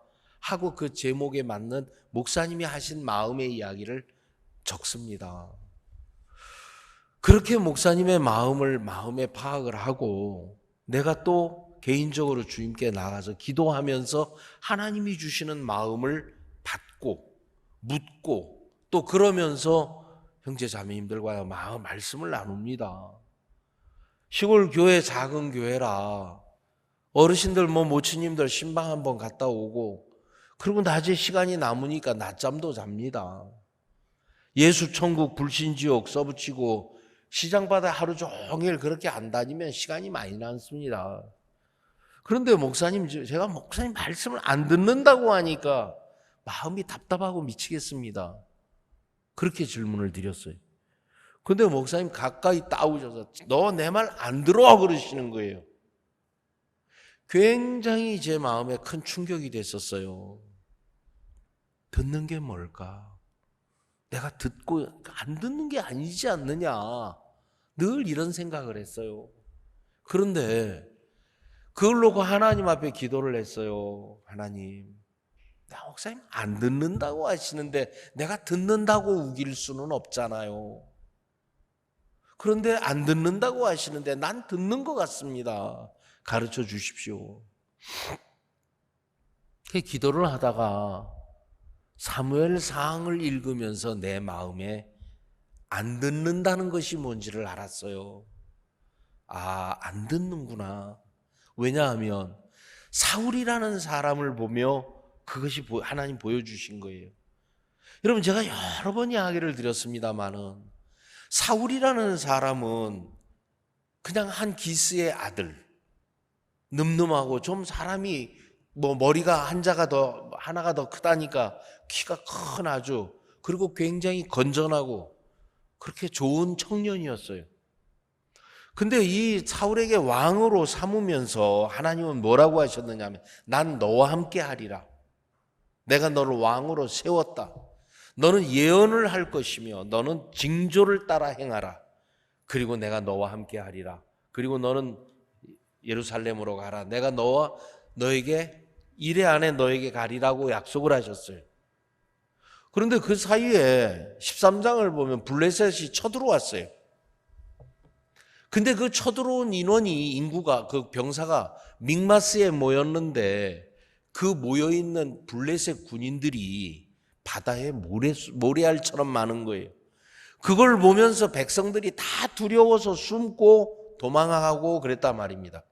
하고 그 제목에 맞는 목사님이 하신 마음의 이야기를 적습니다. 그렇게 목사님의 마음에 파악을 하고 내가 또 개인적으로 주님께 나가서 기도하면서 하나님이 주시는 마음을 받고 묻고 또 그러면서 형제 자매님들과 말씀을 나눕니다. 시골 교회 작은 교회라 어르신들 모친님들 신방 한번 갔다 오고 그리고 낮에 시간이 남으니까 낮잠도 잡니다. 예수천국 불신지옥 써붙이고 시장바다 하루 종일 그렇게 안 다니면 시간이 많이 남습니다. 그런데 제가 목사님 말씀을 안 듣는다고 하니까 마음이 답답하고 미치겠습니다. 그렇게 질문을 드렸어요. 근데 목사님 가까이 따오셔서 너 내 말 안 들어 그러시는 거예요. 굉장히 제 마음에 큰 충격이 됐었어요. 듣는 게 뭘까? 내가 듣고 안 듣는 게 아니지 않느냐. 늘 이런 생각을 했어요. 그런데 그걸 놓고 하나님 앞에 기도를 했어요. 하나님, 나 목사님 안 듣는다고 하시는데 내가 듣는다고 우길 수는 없잖아요. 그런데 안 듣는다고 하시는데 난 듣는 것 같습니다. 가르쳐 주십시오. 그 기도를 하다가 사무엘 상을 읽으면서 내 마음에 안 듣는다는 것이 뭔지를 알았어요. 아, 안 듣는구나. 왜냐하면 사울이라는 사람을 보며 그것이 하나님 보여주신 거예요. 여러분, 제가 여러 번 이야기를 드렸습니다마는 사울이라는 사람은 그냥 한 기스의 아들, 늠름하고 좀 사람이 머리가 하나가 더 크다니까 키가 큰 아주, 그리고 굉장히 건전하고 그렇게 좋은 청년이었어요. 근데 이 사울에게 왕으로 삼으면서 하나님은 뭐라고 하셨느냐 하면, 난 너와 함께 하리라. 내가 너를 왕으로 세웠다. 너는 예언을 할 것이며 너는 징조를 따라 행하라. 그리고 내가 너와 함께 하리라. 그리고 너는 예루살렘으로 가라. 내가 너에게 이래 안에 너에게 가리라고 약속을 하셨어요. 그런데 그 사이에 13장을 보면 블레셋이 쳐들어왔어요. 근데 그 쳐들어온 인구가, 그 병사가 믹마스에 모였는데 그 모여있는 블레셋 군인들이 바다에 모래알처럼 많은 거예요. 그걸 보면서 백성들이 다 두려워서 숨고 도망하고 그랬단 말입니다.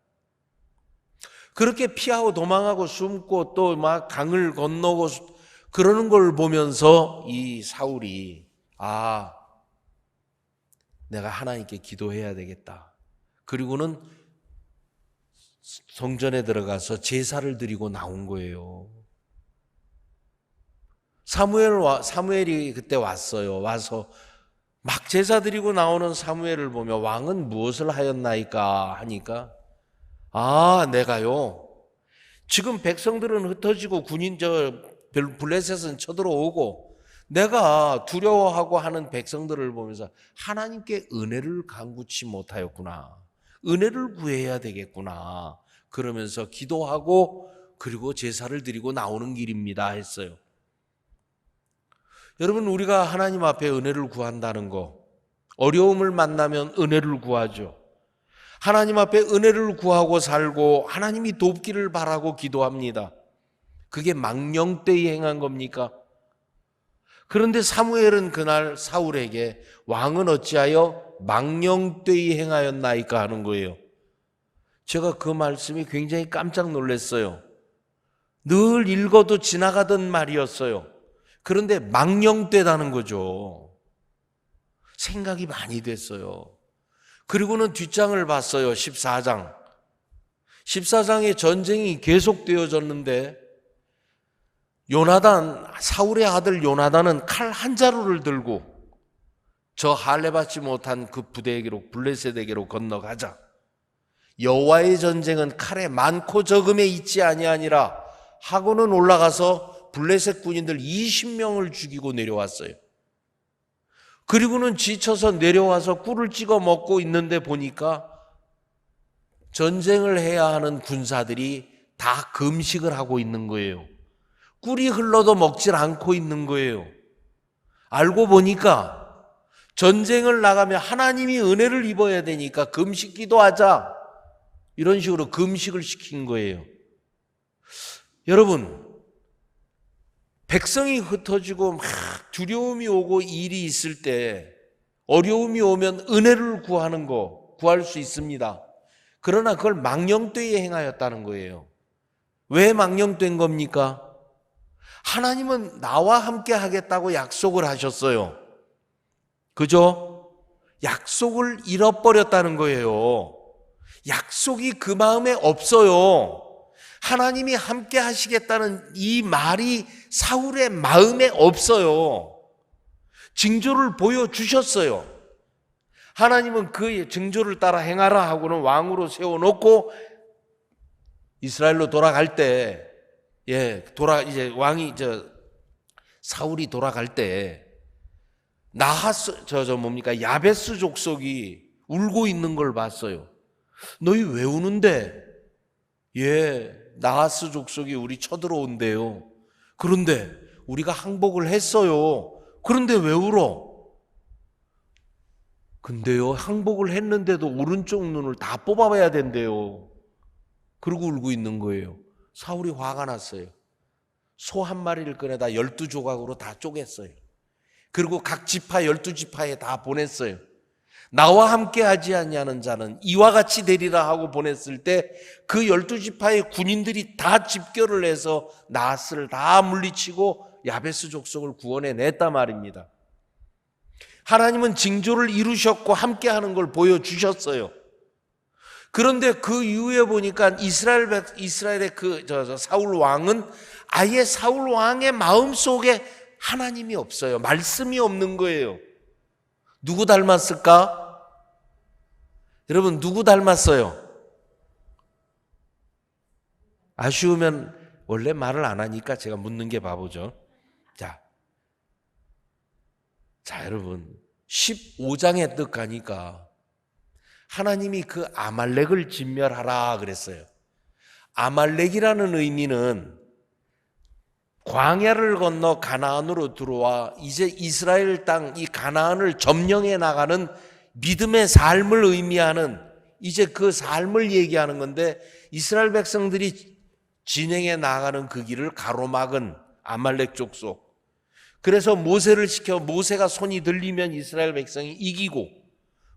그렇게 피하고 도망하고 숨고 또 막 강을 건너고 그러는 걸 보면서 이 사울이, 아, 내가 하나님께 기도해야 되겠다. 그리고는 성전에 들어가서 제사를 드리고 나온 거예요. 사무엘이 그때 왔어요. 와서 막 제사 드리고 나오는 사무엘을 보며 왕은 무엇을 하였나이까 하니까, 아, 내가요, 지금 백성들은 흩어지고 블레셋은 쳐들어오고 내가 두려워하고 하는 백성들을 보면서 하나님께 은혜를 간구치 못하였구나. 은혜를 구해야 되겠구나. 그러면서 기도하고 그리고 제사를 드리고 나오는 길입니다 했어요. 여러분, 우리가 하나님 앞에 은혜를 구한다는 거, 어려움을 만나면 은혜를 구하죠. 하나님 앞에 은혜를 구하고 살고 하나님이 돕기를 바라고 기도합니다. 그게 망령되이 행한 겁니까? 그런데 사무엘은 그날 사울에게 왕은 어찌하여 망령되이 행하였나이까 하는 거예요. 제가 그 말씀이 굉장히 깜짝 놀랐어요. 늘 읽어도 지나가던 말이었어요. 그런데 망령되다는 거죠. 생각이 많이 됐어요. 그리고는 뒷장을 봤어요. 14장. 14장에 전쟁이 계속되어졌는데 사울의 아들 요나단은 칼 한 자루를 들고 저 할례받지 못한 그 부대에게로, 블레셋에게로 건너가자. 여호와의 전쟁은 칼에 많고 적음에 있지 아니하니라 하고는 올라가서 블레셋 군인들 20명을 죽이고 내려왔어요. 그리고는 지쳐서 내려와서 꿀을 찍어 먹고 있는데 보니까 전쟁을 해야 하는 군사들이 다 금식을 하고 있는 거예요. 꿀이 흘러도 먹질 않고 있는 거예요. 알고 보니까 전쟁을 나가면 하나님이 은혜를 입어야 되니까 금식 기도하자, 이런 식으로 금식을 시킨 거예요. 여러분, 백성이 흩어지고 막 두려움이 오고 일이 있을 때, 어려움이 오면 은혜를 구할 수 있습니다. 그러나 그걸 망령되이 행하였다는 거예요. 왜 망령된 겁니까? 하나님은 나와 함께 하겠다고 약속을 하셨어요. 그죠? 약속을 잃어버렸다는 거예요. 약속이 그 마음에 없어요. 하나님이 함께 하시겠다는 이 말이 사울의 마음에 없어요. 징조를 보여주셨어요. 하나님은 그의 징조를 따라 행하라 하고는 왕으로 세워놓고 이스라엘로 돌아갈 때, 사울이 돌아갈 때 야베스 족속이 울고 있는 걸 봤어요. 너희 왜 우는데? 예, 나하스 족속이 우리 쳐들어온대요. 그런데 우리가 항복을 했어요. 그런데 왜 울어? 근데요, 항복을 했는데도 오른쪽 눈을 다 뽑아봐야 된대요. 그러고 울고 있는 거예요. 사울이 화가 났어요. 소 한 마리를 꺼내다 12조각으로 다 쪼갰어요. 그리고 각 지파 12지파에 다 보냈어요. 나와 함께 하지 아니하는 자는 이와 같이 되리라 하고 보냈을 때 그 12지파의 군인들이 다 집결을 해서 나하스를 다 물리치고 야베스 족속을 구원해 냈단 말입니다. 하나님은 징조를 이루셨고 함께하는 걸 보여주셨어요. 그런데 그 이후에 보니까 이스라엘의 사울 왕은 아예 사울 왕의 마음속에 하나님이 없어요. 말씀이 없는 거예요. 누구 닮았을까? 여러분, 누구 닮았어요? 아쉬우면 원래 말을 안 하니까 제가 묻는 게 바보죠. 자, 여러분, 15장에 뜻 가니까 하나님이 그 아말렉을 진멸하라 그랬어요. 아말렉이라는 의미는 광야를 건너 가나안으로 들어와 이제 이스라엘 땅 이 가나안을 점령해 나가는 믿음의 삶을 의미하는 이제 그 삶을 얘기하는 건데 이스라엘 백성들이 진행해 나가는 그 길을 가로막은 아말렉 족속. 그래서 모세를 시켜 모세가 손이 들리면 이스라엘 백성이 이기고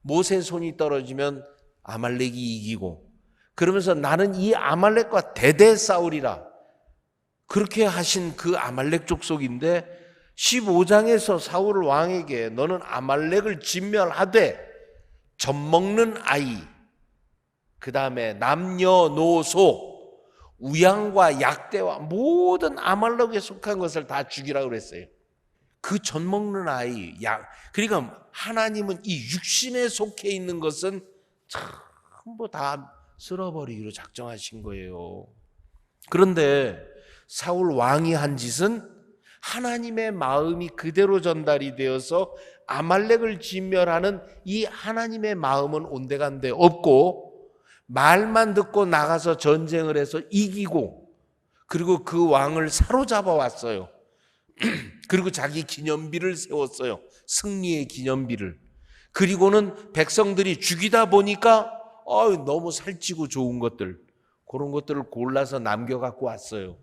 모세 손이 떨어지면 아말렉이 이기고 그러면서 나는 이 아말렉과 대대 싸우리라. 그렇게 하신 그 아말렉 족속인데 15장에서 사울 왕에게 너는 아말렉을 진멸하되 젖먹는 아이, 그 다음에 남녀노소, 우양과 약대와 모든 아말렉에 속한 것을 다 죽이라고 그랬어요. 그 젖먹는 아이, 그러니까 하나님은 이 육신에 속해 있는 것은 전부 다 쓸어버리기로 작정하신 거예요. 그런데 사울 왕이 한 짓은 하나님의 마음이 그대로 전달이 되어서 아말렉을 진멸하는 이 하나님의 마음은 온데간데 없고 말만 듣고 나가서 전쟁을 해서 이기고 그리고 그 왕을 사로잡아 왔어요. 그리고 자기 기념비를 세웠어요. 승리의 기념비를. 그리고는 백성들이 죽이다 보니까 너무 살찌고 좋은 것들 그런 것들을 골라서 남겨갖고 왔어요.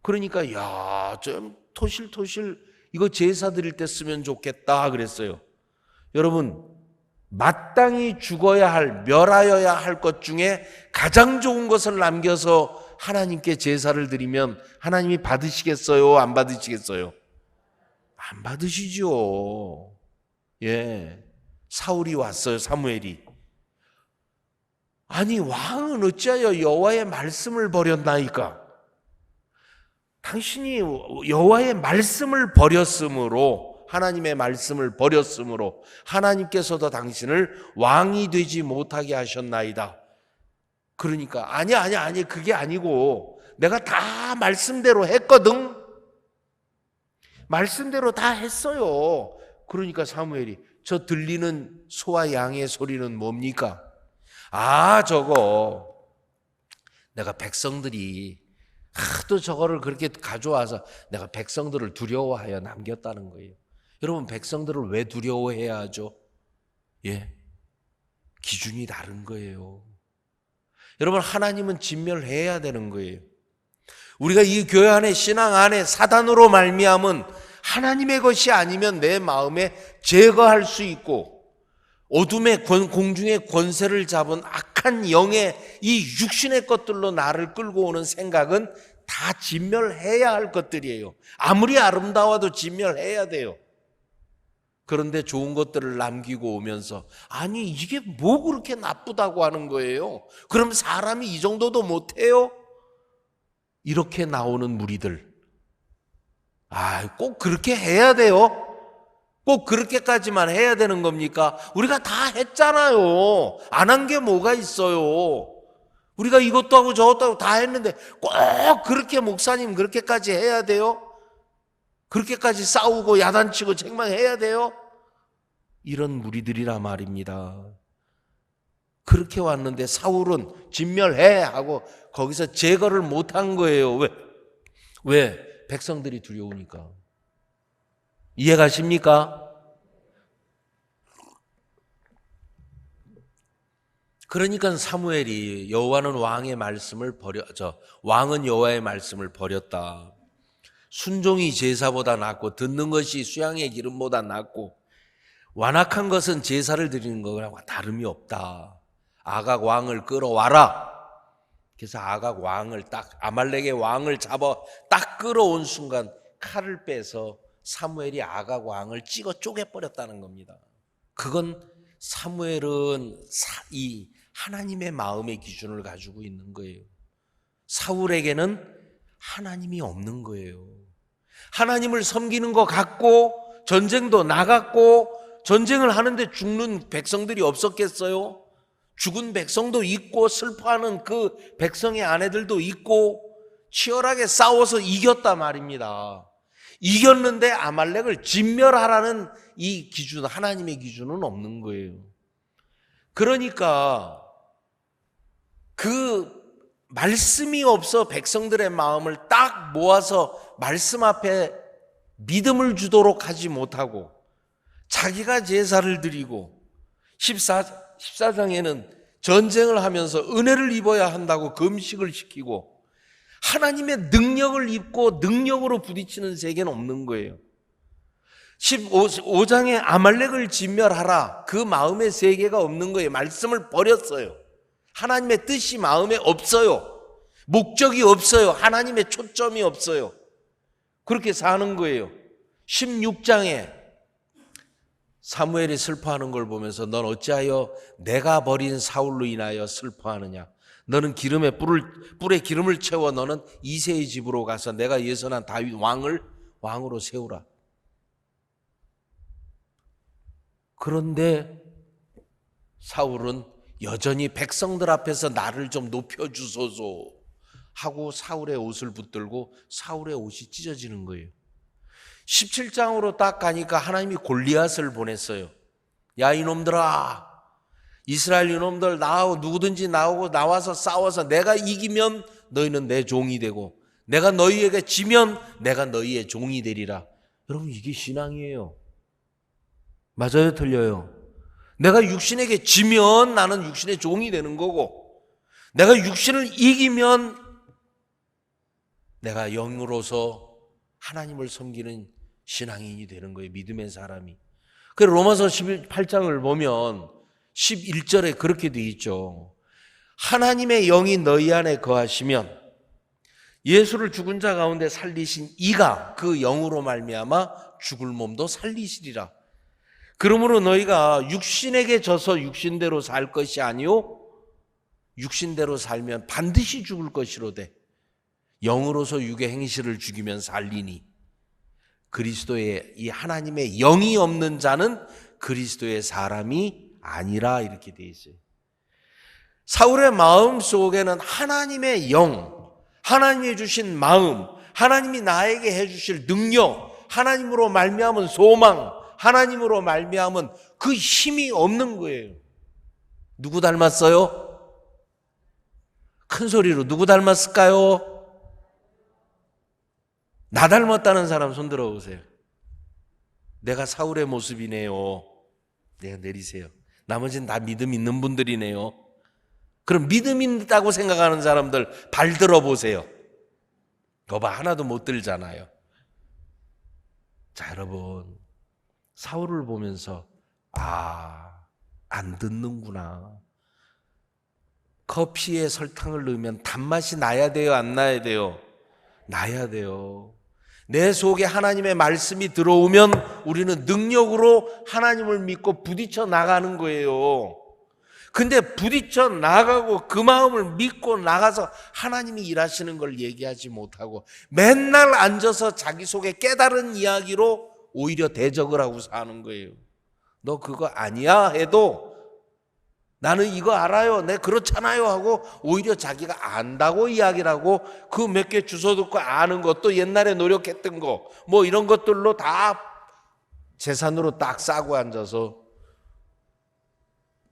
그러니까 좀 토실토실 이거 제사 드릴 때 쓰면 좋겠다 그랬어요. 여러분, 마땅히 죽어야 할, 멸하여야 할 것 중에 가장 좋은 것을 남겨서 하나님께 제사를 드리면 하나님이 받으시겠어요? 안 받으시겠어요? 안 받으시죠. 예. 사울이 왔어요, 사무엘이. 아니, 왕은 어찌하여 여호와의 말씀을 버렸나이까? 당신이 여호와의 말씀을 버렸으므로 하나님의 말씀을 버렸으므로 하나님께서도 당신을 왕이 되지 못하게 하셨나이다. 그러니까 아니 그게 아니고 내가 다 말씀대로 했거든. 말씀대로 다 했어요. 그러니까 사무엘이 저 들리는 소와 양의 소리는 뭡니까? 저거 내가 백성들이 하도 저거를 그렇게 가져와서 내가 백성들을 두려워하여 남겼다는 거예요. 여러분, 백성들을 왜 두려워해야 하죠? 예, 기준이 다른 거예요. 여러분, 하나님은 진멸해야 되는 거예요. 우리가 이 교회 안에 신앙 안에 사단으로 말미암은 하나님의 것이 아니면 내 마음에 제거할 수 있고 어둠의 공중의 권세를 잡은 악한 영의 이 육신의 것들로 나를 끌고 오는 생각은 다 진멸해야 할 것들이에요. 아무리 아름다워도 진멸해야 돼요. 그런데 좋은 것들을 남기고 오면서 아니 이게 뭐 그렇게 나쁘다고 하는 거예요? 그럼 사람이 이 정도도 못해요? 이렇게 나오는 무리들. 꼭 그렇게 해야 돼요? 꼭 그렇게까지만 해야 되는 겁니까? 우리가 다 했잖아요. 안 한 게 뭐가 있어요? 우리가 이것도 하고 저것도 하고 다 했는데 꼭 그렇게 목사님 그렇게까지 해야 돼요? 그렇게까지 싸우고 야단치고 책망해야 돼요? 이런 무리들이라 말입니다. 그렇게 왔는데 사울은 진멸해 하고 거기서 제거를 못한 거예요. 왜? 백성들이 두려우니까. 이해가십니까? 그러니까 사무엘이 여호와는 왕의 말씀을 왕은 여호와의 말씀을 버렸다. 순종이 제사보다 낫고 듣는 것이 수양의 기름보다 낫고 완악한 것은 제사를 드리는 거랑 다름이 없다. 아각 왕을 끌어와라. 그래서 아각 왕을 아말렉의 왕을 잡아 딱 끌어온 순간 칼을 빼서 사무엘이 아각 왕을 찍어 쪼개버렸다는 겁니다. 그건 사무엘은 이 하나님의 마음의 기준을 가지고 있는 거예요. 사울에게는 하나님이 없는 거예요. 하나님을 섬기는 것 같고 전쟁도 나갔고 전쟁을 하는데 죽는 백성들이 없었겠어요? 죽은 백성도 있고 슬퍼하는 그 백성의 아내들도 있고 치열하게 싸워서 이겼단 말입니다. 이겼는데 아말렉을 진멸하라는 이 기준, 하나님의 기준은 없는 거예요. 그러니까 그 말씀이 없어 백성들의 마음을 딱 모아서 말씀 앞에 믿음을 주도록 하지 못하고 자기가 제사를 드리고 14장에는 전쟁을 하면서 은혜를 입어야 한다고 금식을 시키고 하나님의 능력을 입고 능력으로 부딪히는 세계는 없는 거예요. 15장에 아말렉을 진멸하라, 그 마음의 세계가 없는 거예요. 말씀을 버렸어요. 하나님의 뜻이 마음에 없어요. 목적이 없어요. 하나님의 초점이 없어요. 그렇게 사는 거예요. 16장에 사무엘이 슬퍼하는 걸 보면서 넌 어찌하여 내가 버린 사울로 인하여 슬퍼하느냐. 너는 뿔에 기름을 채워 너는 이새의 집으로 가서 내가 예선한 다윗 왕을 왕으로 세우라. 그런데 사울은 여전히 백성들 앞에서 나를 좀 높여주소서 하고 사울의 옷을 붙들고 사울의 옷이 찢어지는 거예요. 17장으로 딱 가니까 하나님이 골리앗을 보냈어요. 야 이놈들아, 이스라엘 이놈들 누구든지 나와서 싸워서 내가 이기면 너희는 내 종이 되고 내가 너희에게 지면 내가 너희의 종이 되리라. 여러분 이게 신앙이에요. 맞아요, 틀려요? 내가 육신에게 지면 나는 육신의 종이 되는 거고 내가 육신을 이기면 내가 영으로서 하나님을 섬기는 신앙인이 되는 거예요. 믿음의 사람이. 그래서 로마서 18장을 보면 11절에 그렇게 되어 있죠. 하나님의 영이 너희 안에 거하시면 예수를 죽은 자 가운데 살리신 이가 그 영으로 말미암아 죽을 몸도 살리시리라. 그러므로 너희가 육신에게 져서 육신대로 살 것이 아니요 육신대로 살면 반드시 죽을 것이로되 영으로서 육의 행실을 죽이면 살리니 그리스도의 이 하나님의 영이 없는 자는 그리스도의 사람이 아니라 이렇게 되어 있어요. 사울의 마음 속에는 하나님의 영, 하나님이 주신 마음, 하나님이 나에게 해주실 능력, 하나님으로 말미암은 소망, 하나님으로 말미암은 그 힘이 없는 거예요. 누구 닮았어요? 큰 소리로 누구 닮았을까요? 나 닮았다는 사람 손 들어보세요. 내가 사울의 모습이네요. 내가 내리세요. 나머지는 다 믿음 있는 분들이네요. 그럼 믿음 있다고 생각하는 사람들 발 들어보세요. 거봐 하나도 못 들잖아요. 자 여러분, 사울을 보면서 안 듣는구나. 커피에 설탕을 넣으면 단맛이 나야 돼요, 안 나야 돼요? 나야 돼요. 내 속에 하나님의 말씀이 들어오면 우리는 능력으로 하나님을 믿고 부딪혀 나가는 거예요. 근데 부딪혀 나가고 그 마음을 믿고 나가서 하나님이 일하시는 걸 얘기하지 못하고 맨날 앉아서 자기 속에 깨달은 이야기로 오히려 대적을 하고 사는 거예요. 너 그거 아니야 해도 나는 이거 알아요, 내 그렇잖아요 하고 오히려 자기가 안다고 이야기를 하고 그 몇 개 주워 듣고 아는 것도 옛날에 노력했던 거 뭐 이런 것들로 다 재산으로 딱 싸고 앉아서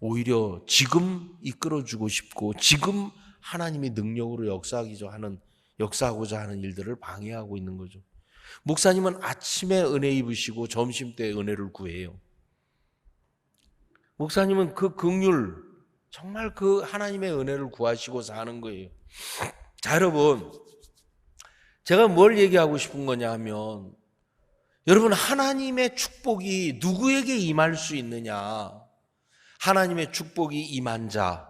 오히려 지금 이끌어주고 싶고 지금 하나님이 능력으로 역사하고자 하는 일들을 방해하고 있는 거죠. 목사님은 아침에 은혜 입으시고 점심때 은혜를 구해요. 목사님은 그 긍휼, 정말 그 하나님의 은혜를 구하시고 사는 거예요. 자, 여러분, 제가 뭘 얘기하고 싶은 거냐 하면, 여러분, 하나님의 축복이 누구에게 임할 수 있느냐? 하나님의 축복이 임한 자.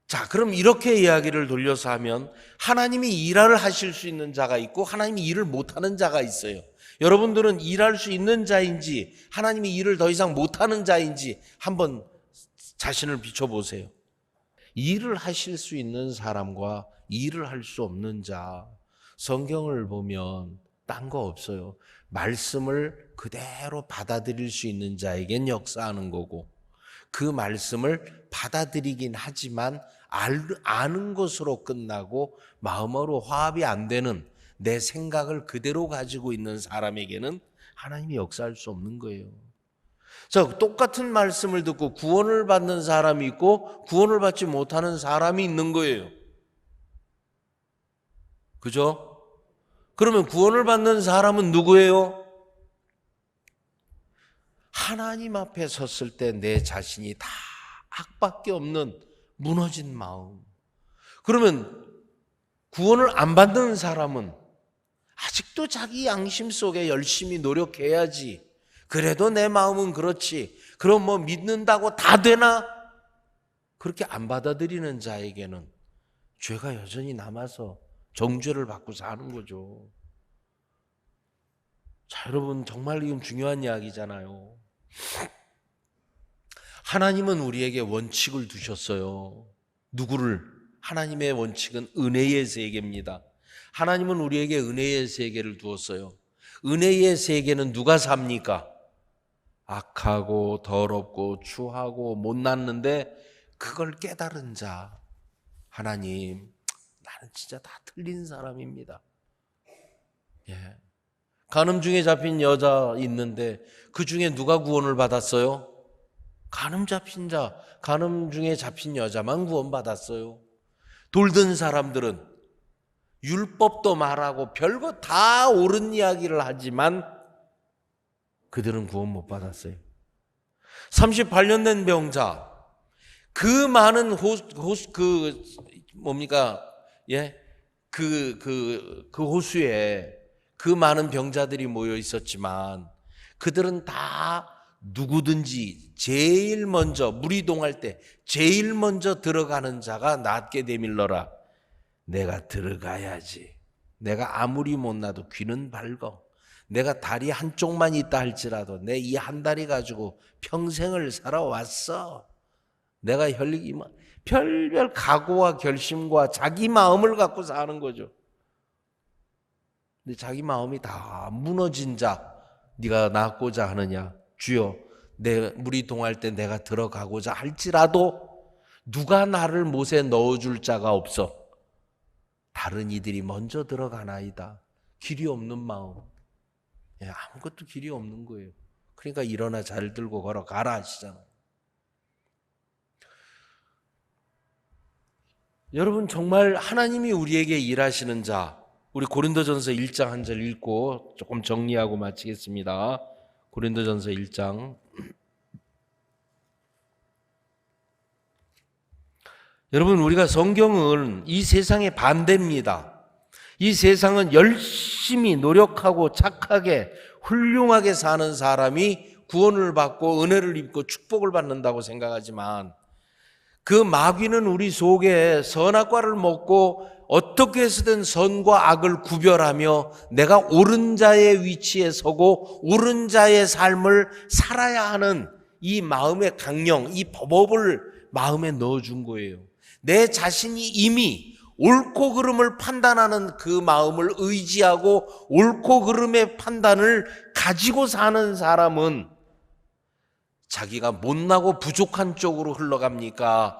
자, 그럼 이렇게 이야기를 돌려서 하면 하나님이 일을 하실 수 있는 자가 있고 하나님이 일을 못하는 자가 있어요. 여러분들은 일할 수 있는 자인지 하나님이 일을 더 이상 못하는 자인지 한번 자신을 비춰보세요. 일을 하실 수 있는 사람과 일을 할 수 없는 자, 성경을 보면 딴 거 없어요. 말씀을 그대로 받아들일 수 있는 자에겐 역사하는 거고, 그 말씀을 받아들이긴 하지만 아는 것으로 끝나고 마음으로 화합이 안 되는 내 생각을 그대로 가지고 있는 사람에게는 하나님이 역사할 수 없는 거예요. 자, 똑같은 말씀을 듣고 구원을 받는 사람이 있고 구원을 받지 못하는 사람이 있는 거예요. 그죠? 그러면 구원을 받는 사람은 누구예요? 하나님 앞에 섰을 때 내 자신이 다 악밖에 없는 무너진 마음. 그러면 구원을 안 받는 사람은 아직도 자기 양심 속에 열심히 노력해야지. 그래도 내 마음은 그렇지. 그럼 뭐 믿는다고 다 되나? 그렇게 안 받아들이는 자에게는 죄가 여전히 남아서 정죄를 받고 사는 거죠. 자, 여러분, 정말 이건 중요한 이야기잖아요. 하나님은 우리에게 원칙을 두셨어요. 누구를? 하나님의 원칙은 은혜의 세계입니다. 하나님은 우리에게 은혜의 세계를 두었어요. 은혜의 세계는 누가 삽니까? 악하고 더럽고 추하고 못났는데 그걸 깨달은 자. 하나님, 나는 진짜 다 틀린 사람입니다. 예. 간음 중에 잡힌 여자 있는데 그 중에 누가 구원을 받았어요? 간음 중에 잡힌 여자만 구원받았어요. 돌든 사람들은 율법도 말하고 별거 다 옳은 이야기를 하지만 그들은 구원 못 받았어요. 38년 된 병자, 그 많은 호수에 그 많은 병자들이 모여 있었지만 그들은 다 누구든지 제일 먼저 물이 동할 때 제일 먼저 들어가는 자가 낫게 되밀러라. 내가 들어가야지. 내가 아무리 못나도 귀는 밝어. 내가 다리 한쪽만 있다 할지라도 내 이 한 다리 가지고 평생을 살아왔어. 내가 별별 각오와 결심과 자기 마음을 갖고 사는 거죠. 근데 자기 마음이 다 무너진 자, 네가 낫고자 하느냐? 주여, 내 물이 동할 때 내가 들어가고자 할지라도 누가 나를 못에 넣어줄 자가 없어. 다른 이들이 먼저 들어가나이다. 길이 없는 마음. 아무것도 길이 없는 거예요. 그러니까 일어나 자리를 들고 걸어가라 하시잖아요. 여러분, 정말 하나님이 우리에게 일하시는 자, 우리 고린도전서 1장 한 절 읽고 조금 정리하고 마치겠습니다. 고린도전서 1장. 여러분, 우리가 성경은 이 세상의 반대입니다. 이 세상은 열심히 노력하고 착하게 훌륭하게 사는 사람이 구원을 받고 은혜를 입고 축복을 받는다고 생각하지만 그 마귀는 우리 속에 선악과를 먹고 어떻게 해서든 선과 악을 구별하며 내가 옳은 자의 위치에 서고 옳은 자의 삶을 살아야 하는 이 마음의 강령, 이 법을 마음에 넣어준 거예요. 내 자신이 이미 옳고 그름을 판단하는 그 마음을 의지하고 옳고 그름의 판단을 가지고 사는 사람은 자기가 못나고 부족한 쪽으로 흘러갑니까?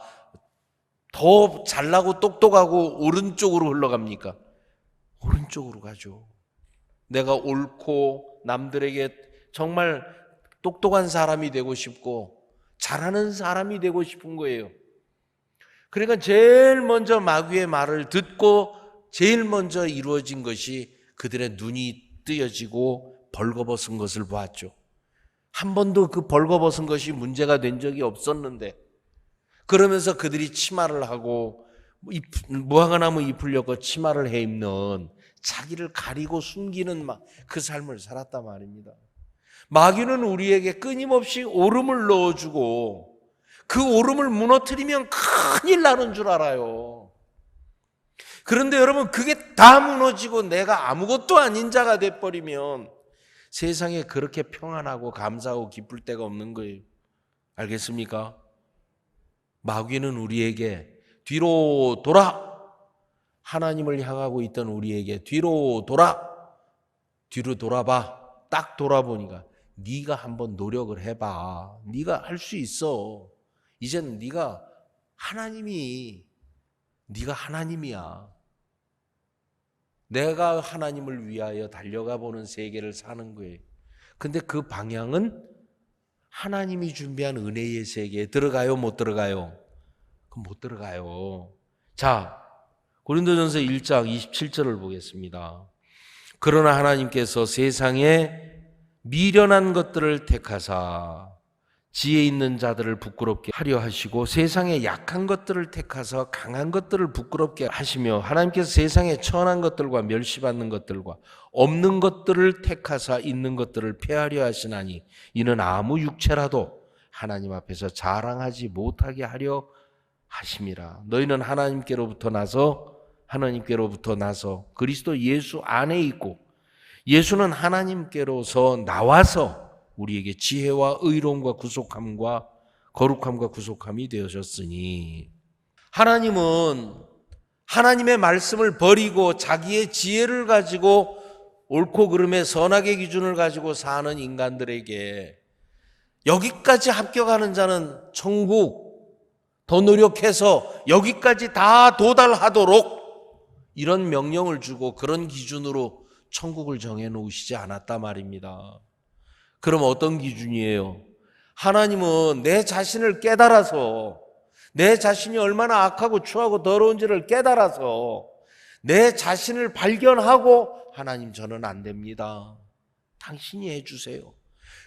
더 잘나고 똑똑하고 오른쪽으로 흘러갑니까? 오른쪽으로 가죠. 내가 옳고 남들에게 정말 똑똑한 사람이 되고 싶고 잘하는 사람이 되고 싶은 거예요. 그러니까 제일 먼저 마귀의 말을 듣고 제일 먼저 이루어진 것이 그들의 눈이 뜨여지고 벌거벗은 것을 보았죠. 한 번도 그 벌거벗은 것이 문제가 된 적이 없었는데, 그러면서 그들이 치마를 하고 무화과나무 잎을 엮어 치마를 해 입는, 자기를 가리고 숨기는 그 삶을 살았단 말입니다. 마귀는 우리에게 끊임없이 오름을 넣어주고 그 오름을 무너뜨리면 큰일 나는 줄 알아요. 그런데 여러분, 그게 다 무너지고 내가 아무것도 아닌 자가 돼버리면 세상에 그렇게 평안하고 감사하고 기쁠 데가 없는 거예요. 알겠습니까? 마귀는 우리에게 뒤로 돌아, 하나님을 향하고 있던 우리에게 뒤로 돌아봐. 딱 돌아보니까 네가 한번 노력을 해봐. 네가 할 수 있어. 이제는 네가 하나님이야. 내가 하나님을 위하여 달려가 보는 세계를 사는 거예요. 근데 그 방향은 하나님이 준비한 은혜의 세계에 들어가요, 못 들어가요? 그럼 못 들어가요. 자, 고린도전서 1장 27절을 보겠습니다. 그러나 하나님께서 세상에 미련한 것들을 택하사 지혜 있는 자들을 부끄럽게 하려 하시고, 세상에 약한 것들을 택하사 강한 것들을 부끄럽게 하시며, 하나님께서 세상에 천한 것들과 멸시받는 것들과 없는 것들을 택하사 있는 것들을 폐하려 하시나니, 이는 아무 육체라도 하나님 앞에서 자랑하지 못하게 하려 하심이라. 너희는 하나님께로부터 나서 그리스도 예수 안에 있고, 예수는 하나님께로서 나와서 우리에게 지혜와 의로움과 구속함과 거룩함과 구속함이 되어졌으니, 하나님은 하나님의 말씀을 버리고 자기의 지혜를 가지고 옳고 그름의 선악의 기준을 가지고 사는 인간들에게 여기까지 합격하는 자는 천국, 더 노력해서 여기까지 다 도달하도록 이런 명령을 주고 그런 기준으로 천국을 정해놓으시지 않았단 말입니다. 그럼 어떤 기준이에요? 하나님은 내 자신을 깨달아서, 내 자신이 얼마나 악하고 추하고 더러운지를 깨달아서 내 자신을 발견하고, 하나님 저는 안 됩니다, 당신이 해주세요.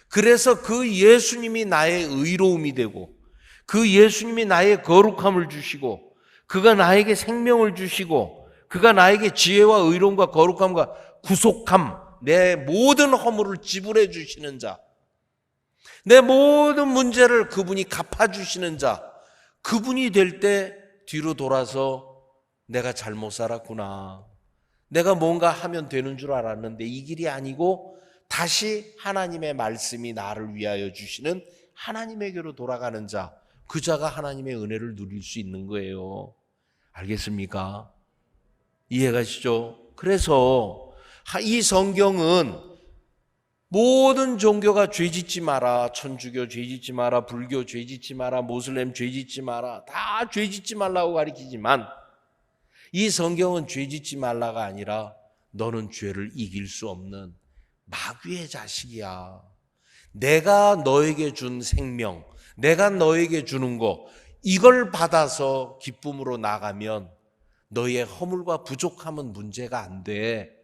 그래서 그 예수님이 나의 의로움이 되고, 그 예수님이 나의 거룩함을 주시고, 그가 나에게 생명을 주시고, 그가 나에게 지혜와 의로움과 거룩함과 구속함, 내 모든 허물을 지불해 주시는 자, 내 모든 문제를 그분이 갚아주시는 자, 그분이 될 때 뒤로 돌아서 내가 잘못 살았구나, 내가 뭔가 하면 되는 줄 알았는데 이 길이 아니고 다시 하나님의 말씀이 나를 위하여 주시는 하나님에게로 돌아가는 자, 그 자가 하나님의 은혜를 누릴 수 있는 거예요. 알겠습니까? 이해가시죠? 그래서 이 성경은 모든 종교가 죄짓지 마라, 천주교 죄짓지 마라, 불교 죄짓지 마라, 모슬렘 죄짓지 마라, 다 죄짓지 말라고 가르치지만, 이 성경은 죄짓지 말라가 아니라 너는 죄를 이길 수 없는 마귀의 자식이야. 내가 너에게 준 생명, 내가 너에게 주는 거, 이걸 받아서 기쁨으로 나가면 너의 허물과 부족함은 문제가 안 돼.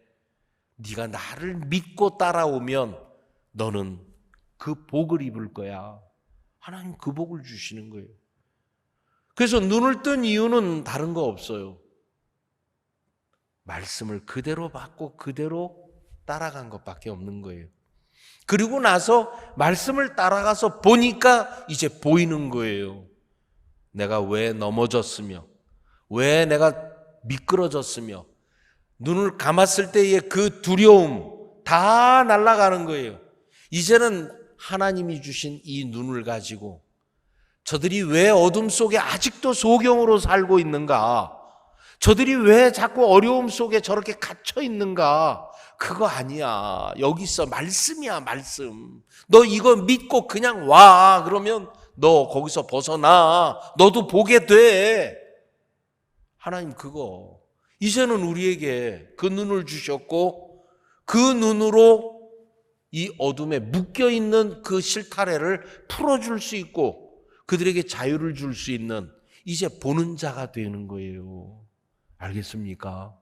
네가 나를 믿고 따라오면 너는 그 복을 입을 거야. 하나님 그 복을 주시는 거예요. 그래서 눈을 뜬 이유는 다른 거 없어요. 말씀을 그대로 받고 그대로 따라간 것밖에 없는 거예요. 그리고 나서 말씀을 따라가서 보니까 이제 보이는 거예요. 내가 왜 넘어졌으며, 왜 내가 미끄러졌으며, 눈을 감았을 때의 그 두려움 다 날아가는 거예요. 이제는 하나님이 주신 이 눈을 가지고 저들이 왜 어둠 속에 아직도 소경으로 살고 있는가, 저들이 왜 자꾸 어려움 속에 저렇게 갇혀 있는가, 그거 아니야. 여기 있어. 말씀이야, 말씀. 너 이거 믿고 그냥 와. 그러면 너 거기서 벗어나. 너도 보게 돼. 하나님 그거. 이제는 우리에게 그 눈을 주셨고, 그 눈으로 이 어둠에 묶여있는 그 실타래를 풀어줄 수 있고, 그들에게 자유를 줄 수 있는 이제 보는 자가 되는 거예요. 알겠습니까?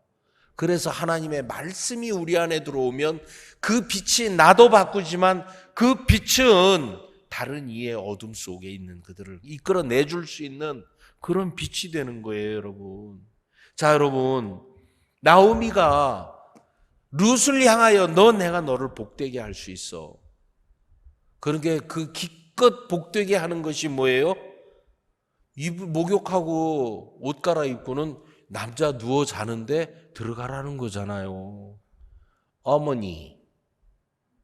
그래서 하나님의 말씀이 우리 안에 들어오면 그 빛이 나도 바꾸지만 그 빛은 다른 이의 어둠 속에 있는 그들을 이끌어내줄 수 있는 그런 빛이 되는 거예요, 여러분. 자, 여러분, 나오미가 룻을 향하여 너 내가 너를 복되게 할 수 있어. 그러게 그 기껏 복되게 하는 것이 뭐예요? 목욕하고 옷 갈아입고는 남자 누워 자는데 들어가라는 거잖아요. 어머니,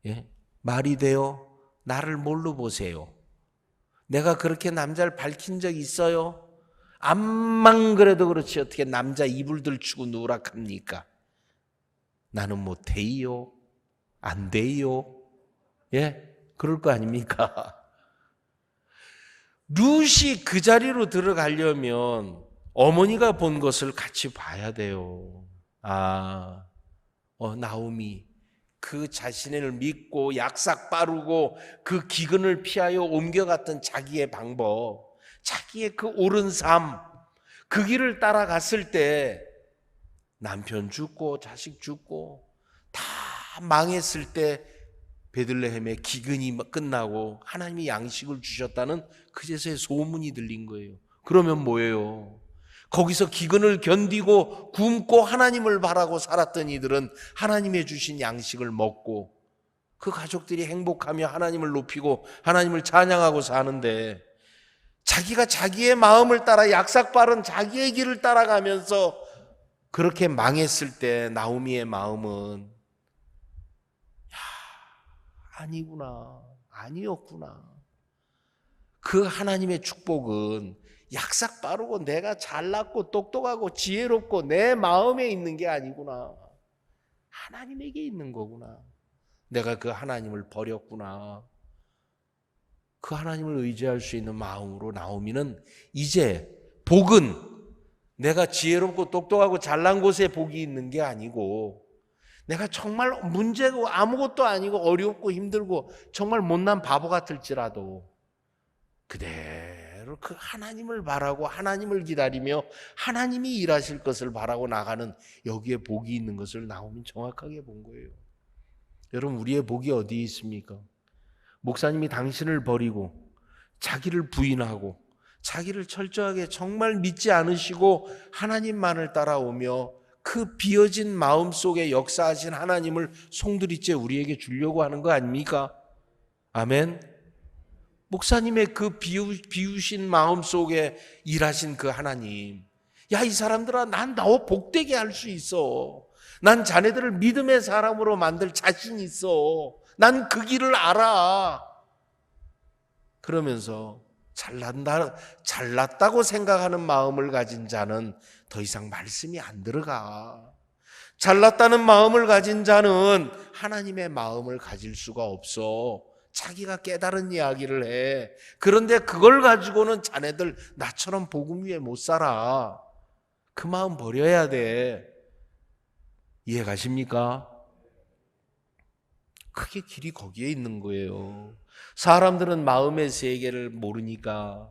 예? 말이 돼요? 나를 뭘로 보세요? 내가 그렇게 남자를 밝힌 적 있어요? 암만 그래도 그렇지 어떻게 남자 이불 들추고 누우라 합니까? 나는 뭐 돼요? 안 돼요? 예? 그럴 거 아닙니까? 룻이 그 자리로 들어가려면 어머니가 본 것을 같이 봐야 돼요. 나오미 그 자신을 믿고 약삭 빠르고 그 기근을 피하여 옮겨갔던 자기의 방법, 자기의 그 옳은 삶, 그 길을 따라갔을 때 남편 죽고 자식 죽고 다 망했을 때 베들레헴의 기근이 끝나고 하나님이 양식을 주셨다는 그제서야 소문이 들린 거예요. 그러면 뭐예요? 거기서 기근을 견디고 굶고 하나님을 바라고 살았던 이들은 하나님의 주신 양식을 먹고 그 가족들이 행복하며 하나님을 높이고 하나님을 찬양하고 사는데, 자기가 자기의 마음을 따라 약삭빠른 자기의 길을 따라가면서 그렇게 망했을 때 나오미의 마음은 아니구나, 아니었구나. 그 하나님의 축복은 약삭 빠르고 내가 잘났고 똑똑하고 지혜롭고 내 마음에 있는 게 아니구나. 하나님에게 있는 거구나. 내가 그 하나님을 버렸구나. 그 하나님을 의지할 수 있는 마음으로 나오미는 이제 복은 내가 지혜롭고 똑똑하고 잘난 곳에 복이 있는 게 아니고, 내가 정말 문제고 아무것도 아니고 어렵고 힘들고 정말 못난 바보 같을지라도 그대로 그 하나님을 바라고 하나님을 기다리며 하나님이 일하실 것을 바라고 나가는 여기에 복이 있는 것을 나오면 정확하게 본 거예요. 여러분, 우리의 복이 어디에 있습니까? 목사님이 당신을 버리고 자기를 부인하고 자기를 철저하게 정말 믿지 않으시고 하나님만을 따라오며 그 비어진 마음속에 역사하신 하나님을 송두리째 우리에게 주려고 하는 거 아닙니까? 아멘. 목사님의 그 비우신 마음속에 일하신 그 하나님, 야, 이 사람들아, 난 너 복되게 할 수 있어. 난 자네들을 믿음의 사람으로 만들 자신 있어. 난 그 길을 알아. 그러면서 잘났다고 생각하는 마음을 가진 자는 더 이상 말씀이 안 들어가. 잘났다는 마음을 가진 자는 하나님의 마음을 가질 수가 없어. 자기가 깨달은 이야기를 해. 그런데 그걸 가지고는 자네들 나처럼 복음 위에 못 살아. 그 마음 버려야 돼. 이해 가십니까? 그게 길이 거기에 있는 거예요. 사람들은 마음의 세계를 모르니까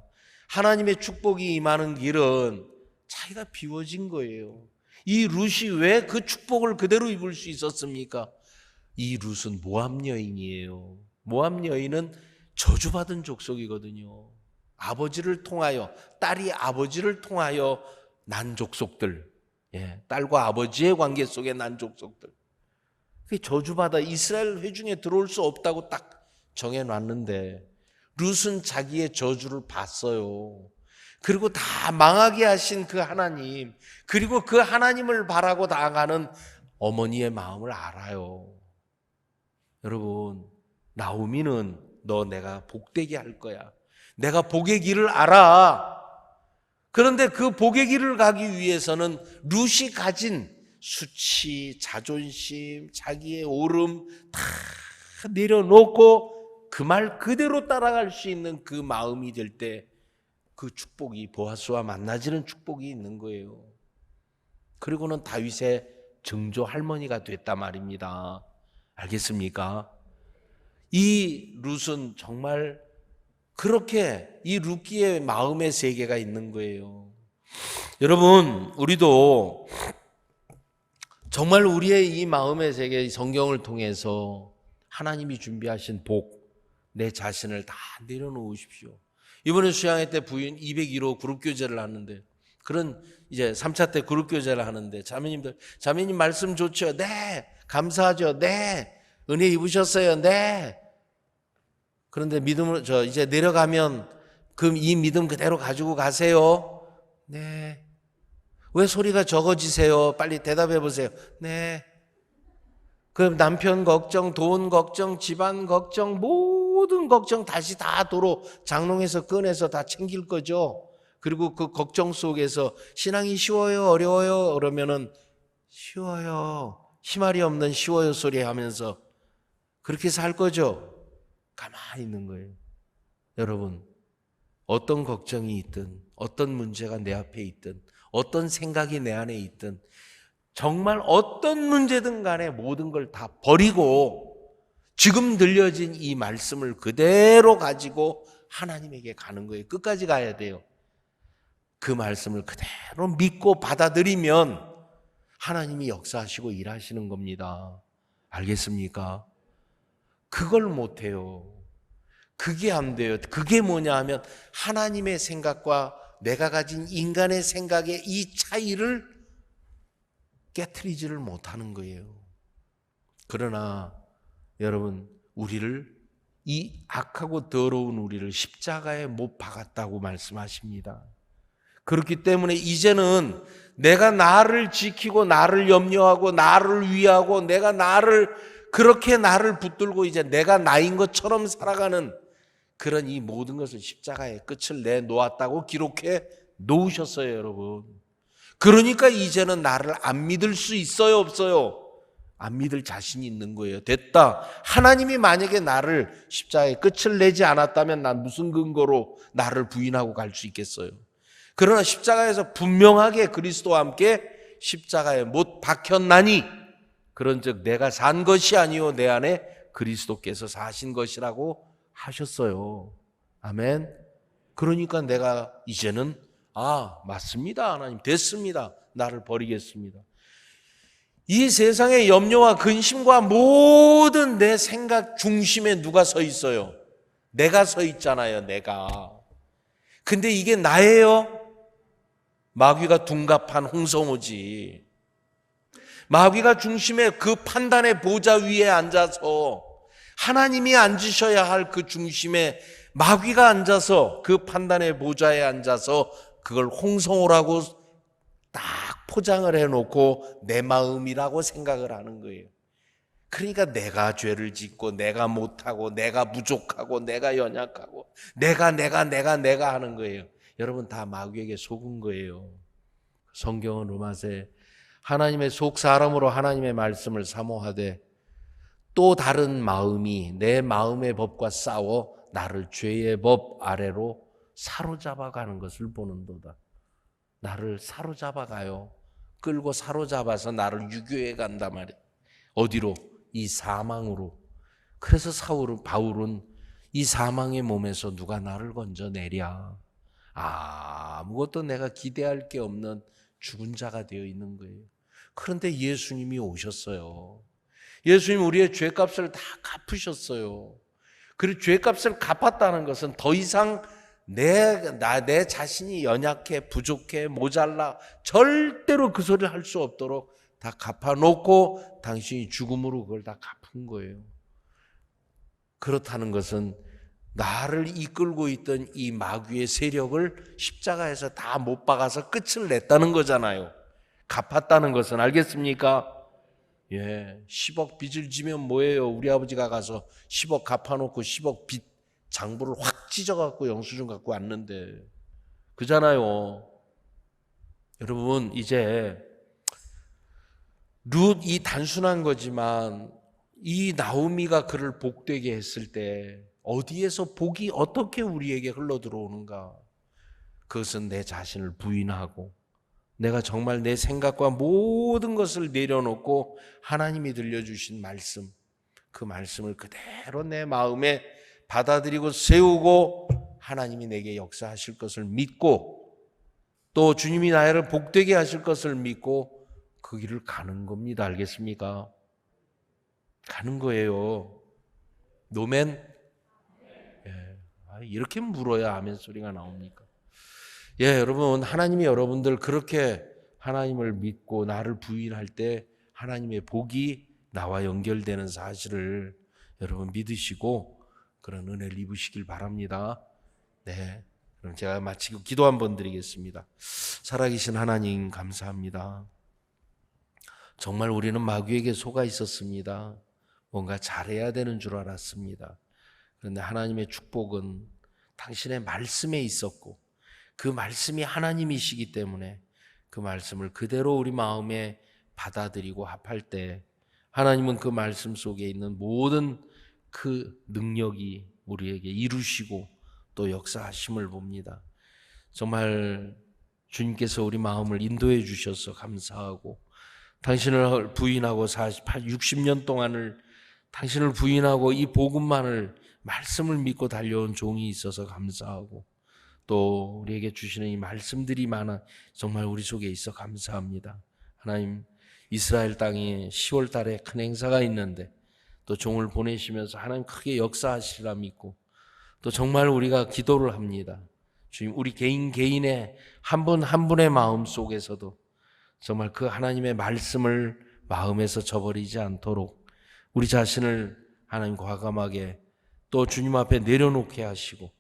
하나님의 축복이 임하는 길은 자기가 비워진 거예요. 이 룻이 왜 그 축복을 그대로 입을 수 있었습니까? 이 룻은 모압 여인이에요. 모압 여인은 저주받은 족속이거든요. 아버지를 통하여, 딸이 아버지를 통하여 난 족속들, 딸과 아버지의 관계 속에 난 족속들, 저주받아 이스라엘 회중에 들어올 수 없다고 딱 정해놨는데 룻은 자기의 저주를 봤어요. 그리고 다 망하게 하신 그 하나님, 그리고 그 하나님을 바라고 나아가는 어머니의 마음을 알아요. 여러분, 나오미는 너 내가 복되게 할 거야. 내가 복의 길을 알아. 그런데 그 복의 길을 가기 위해서는 룻이 가진 수치, 자존심, 자기의 오름 다 내려놓고 그 말 그대로 따라갈 수 있는 그 마음이 될 때 그 축복이, 보아스와 만나지는 축복이 있는 거예요. 그리고는 다윗의 증조 할머니가 됐단 말입니다. 알겠습니까? 이 룻은 정말 그렇게 이 룻기의 마음의 세계가 있는 거예요. 여러분, 우리도 정말 우리의 이 마음의 세계, 성경을 통해서 하나님이 준비하신 복, 내 자신을 다 내려놓으십시오. 이번에 수양회 때 부인 201호 그룹교제를 하는데, 그런 이제 3차 때 그룹교제를 하는데, 자매님들, 자매님 말씀 좋죠? 네. 감사하죠? 네. 은혜 입으셨어요? 네. 그런데 믿음을, 이제 내려가면 이 믿음 그대로 가지고 가세요? 네. 왜 소리가 적어지세요? 빨리 대답해 보세요. 네. 그럼 남편 걱정, 돈 걱정, 집안 걱정, 모든 걱정 다시 다 도로 장롱에서 꺼내서 다 챙길 거죠. 그리고 그 걱정 속에서 신앙이 쉬워요, 어려워요? 그러면은 쉬워요. 희말이 없는 쉬워요 소리 하면서 그렇게 살 거죠. 가만히 있는 거예요. 여러분, 어떤 걱정이 있든, 어떤 문제가 내 앞에 있든, 어떤 생각이 내 안에 있든, 정말 어떤 문제든 간에 모든 걸 다 버리고 지금 들려진 이 말씀을 그대로 가지고 하나님에게 가는 거예요. 끝까지 가야 돼요. 그 말씀을 그대로 믿고 받아들이면 하나님이 역사하시고 일하시는 겁니다. 알겠습니까? 그걸 못해요. 그게 안 돼요. 그게 뭐냐 하면 하나님의 생각과 내가 가진 인간의 생각의 이 차이를 깨트리지를 못하는 거예요. 그러나 여러분, 우리를, 이 악하고 더러운 우리를 십자가에 못 박았다고 말씀하십니다. 그렇기 때문에 이제는 내가 나를 지키고 나를 염려하고 나를 위하고 내가 그렇게 나를 붙들고 이제 내가 나인 것처럼 살아가는 그런 이 모든 것을 십자가에 끝을 내놓았다고 기록해 놓으셨어요, 여러분. 그러니까 이제는 나를 안 믿을 수 있어요, 없어요? 안 믿을 자신이 있는 거예요. 됐다. 하나님이 만약에 나를 십자가에 끝을 내지 않았다면 난 무슨 근거로 나를 부인하고 갈 수 있겠어요? 그러나 십자가에서 분명하게 그리스도와 함께 십자가에 못 박혔나니 그런즉 내가 산 것이 아니요 내 안에 그리스도께서 사신 것이라고 하셨어요. 아멘. 그러니까 내가 이제는 맞습니다. 하나님 됐습니다. 나를 버리겠습니다. 이 세상의 염려와 근심과 모든 내 생각 중심에 누가 서 있어요? 내가 서 있잖아요. 내가. 근데 이게 나예요? 마귀가 둔갑한 홍성호지. 마귀가 중심에 그 판단의 보좌 위에 앉아서 하나님이 앉으셔야 할 그 중심에 마귀가 앉아서 그 판단의 보좌에 앉아서 그걸 홍성호라고 딱 포장을 해놓고 내 마음이라고 생각을 하는 거예요. 그러니까 내가 죄를 짓고 내가 못하고 내가 부족하고 내가 연약하고 내가 하는 거예요. 여러분 다 마귀에게 속은 거예요. 성경은 음하세 하나님의 속 사람으로 하나님의 말씀을 사모하되 또 다른 마음이 내 마음의 법과 싸워 나를 죄의 법 아래로 사로잡아가는 것을 보는도다. 나를 사로잡아가요. 끌고 사로잡아서 나를 유교해 간단 말이에요. 어디로? 이 사망으로. 그래서 바울은 이 사망의 몸에서 누가 나를 건져내랴. 아무것도 내가 기대할 게 없는 죽은 자가 되어 있는 거예요. 그런데 예수님이 오셨어요. 예수님 우리의 죄값을 다 갚으셨어요. 그리고 죄값을 갚았다는 것은 더 이상 내 자신이 연약해, 부족해, 모자라 절대로 그 소리를 할 수 없도록 다 갚아놓고 당신이 죽음으로 그걸 다 갚은 거예요. 그렇다는 것은 나를 이끌고 있던 이 마귀의 세력을 십자가에서 다 못 박아서 끝을 냈다는 거잖아요. 갚았다는 것은 알겠습니까? 10억 빚을 지면 뭐예요? 우리 아버지가 가서 10억 갚아놓고 10억 빚 장부를 확 찢어갖고 영수증 갖고 왔는데 그잖아요. 여러분 이제 룻이 단순한 거지만 이 나오미가 그를 복되게 했을 때 어디에서 복이 어떻게 우리에게 흘러 들어오는가? 그것은 내 자신을 부인하고 내가 정말 내 생각과 모든 것을 내려놓고 하나님이 들려주신 말씀, 그 말씀을 그대로 내 마음에 받아들이고 세우고 하나님이 내게 역사하실 것을 믿고 또 주님이 나를 복되게 하실 것을 믿고 그 길을 가는 겁니다. 알겠습니까? 가는 거예요. 노멘? 예. 이렇게 물어야 아멘 소리가 나옵니까? 예, 여러분, 하나님이 여러분들 그렇게 하나님을 믿고 나를 부인할 때 하나님의 복이 나와 연결되는 사실을 여러분 믿으시고 그런 은혜를 입으시길 바랍니다. 네, 그럼 제가 마치고 기도 한번 드리겠습니다. 살아계신 하나님 감사합니다. 정말 우리는 마귀에게 속아 있었습니다. 뭔가 잘해야 되는 줄 알았습니다. 그런데 하나님의 축복은 당신의 말씀에 있었고 그 말씀이 하나님이시기 때문에 그 말씀을 그대로 우리 마음에 받아들이고 합할 때 하나님은 그 말씀 속에 있는 모든 그 능력이 우리에게 이루시고 또 역사하심을 봅니다. 정말 주님께서 우리 마음을 인도해 주셔서 감사하고 당신을 부인하고 60년 동안을 당신을 부인하고 이 복음만을 말씀을 믿고 달려온 종이 있어서 감사하고 또 우리에게 주시는 이 말씀들이 많아 정말 우리 속에 있어 감사합니다. 하나님, 이스라엘 땅에 10월 달에 큰 행사가 있는데 또 종을 보내시면서 하나님 크게 역사하시리라 믿고 또 정말 우리가 기도를 합니다. 주님, 우리 개인의 한 분 한 분의 마음 속에서도 정말 그 하나님의 말씀을 마음에서 저버리지 않도록 우리 자신을 하나님 과감하게 또 주님 앞에 내려놓게 하시고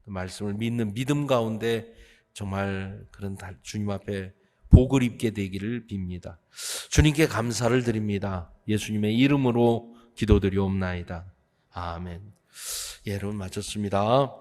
그 말씀을 믿는 믿음 가운데 정말 그런 주님 앞에 복을 입게 되기를 빕니다. 주님께 감사를 드립니다. 예수님의 이름으로 기도드리옵나이다. 아멘. 예, 여러분 마쳤습니다.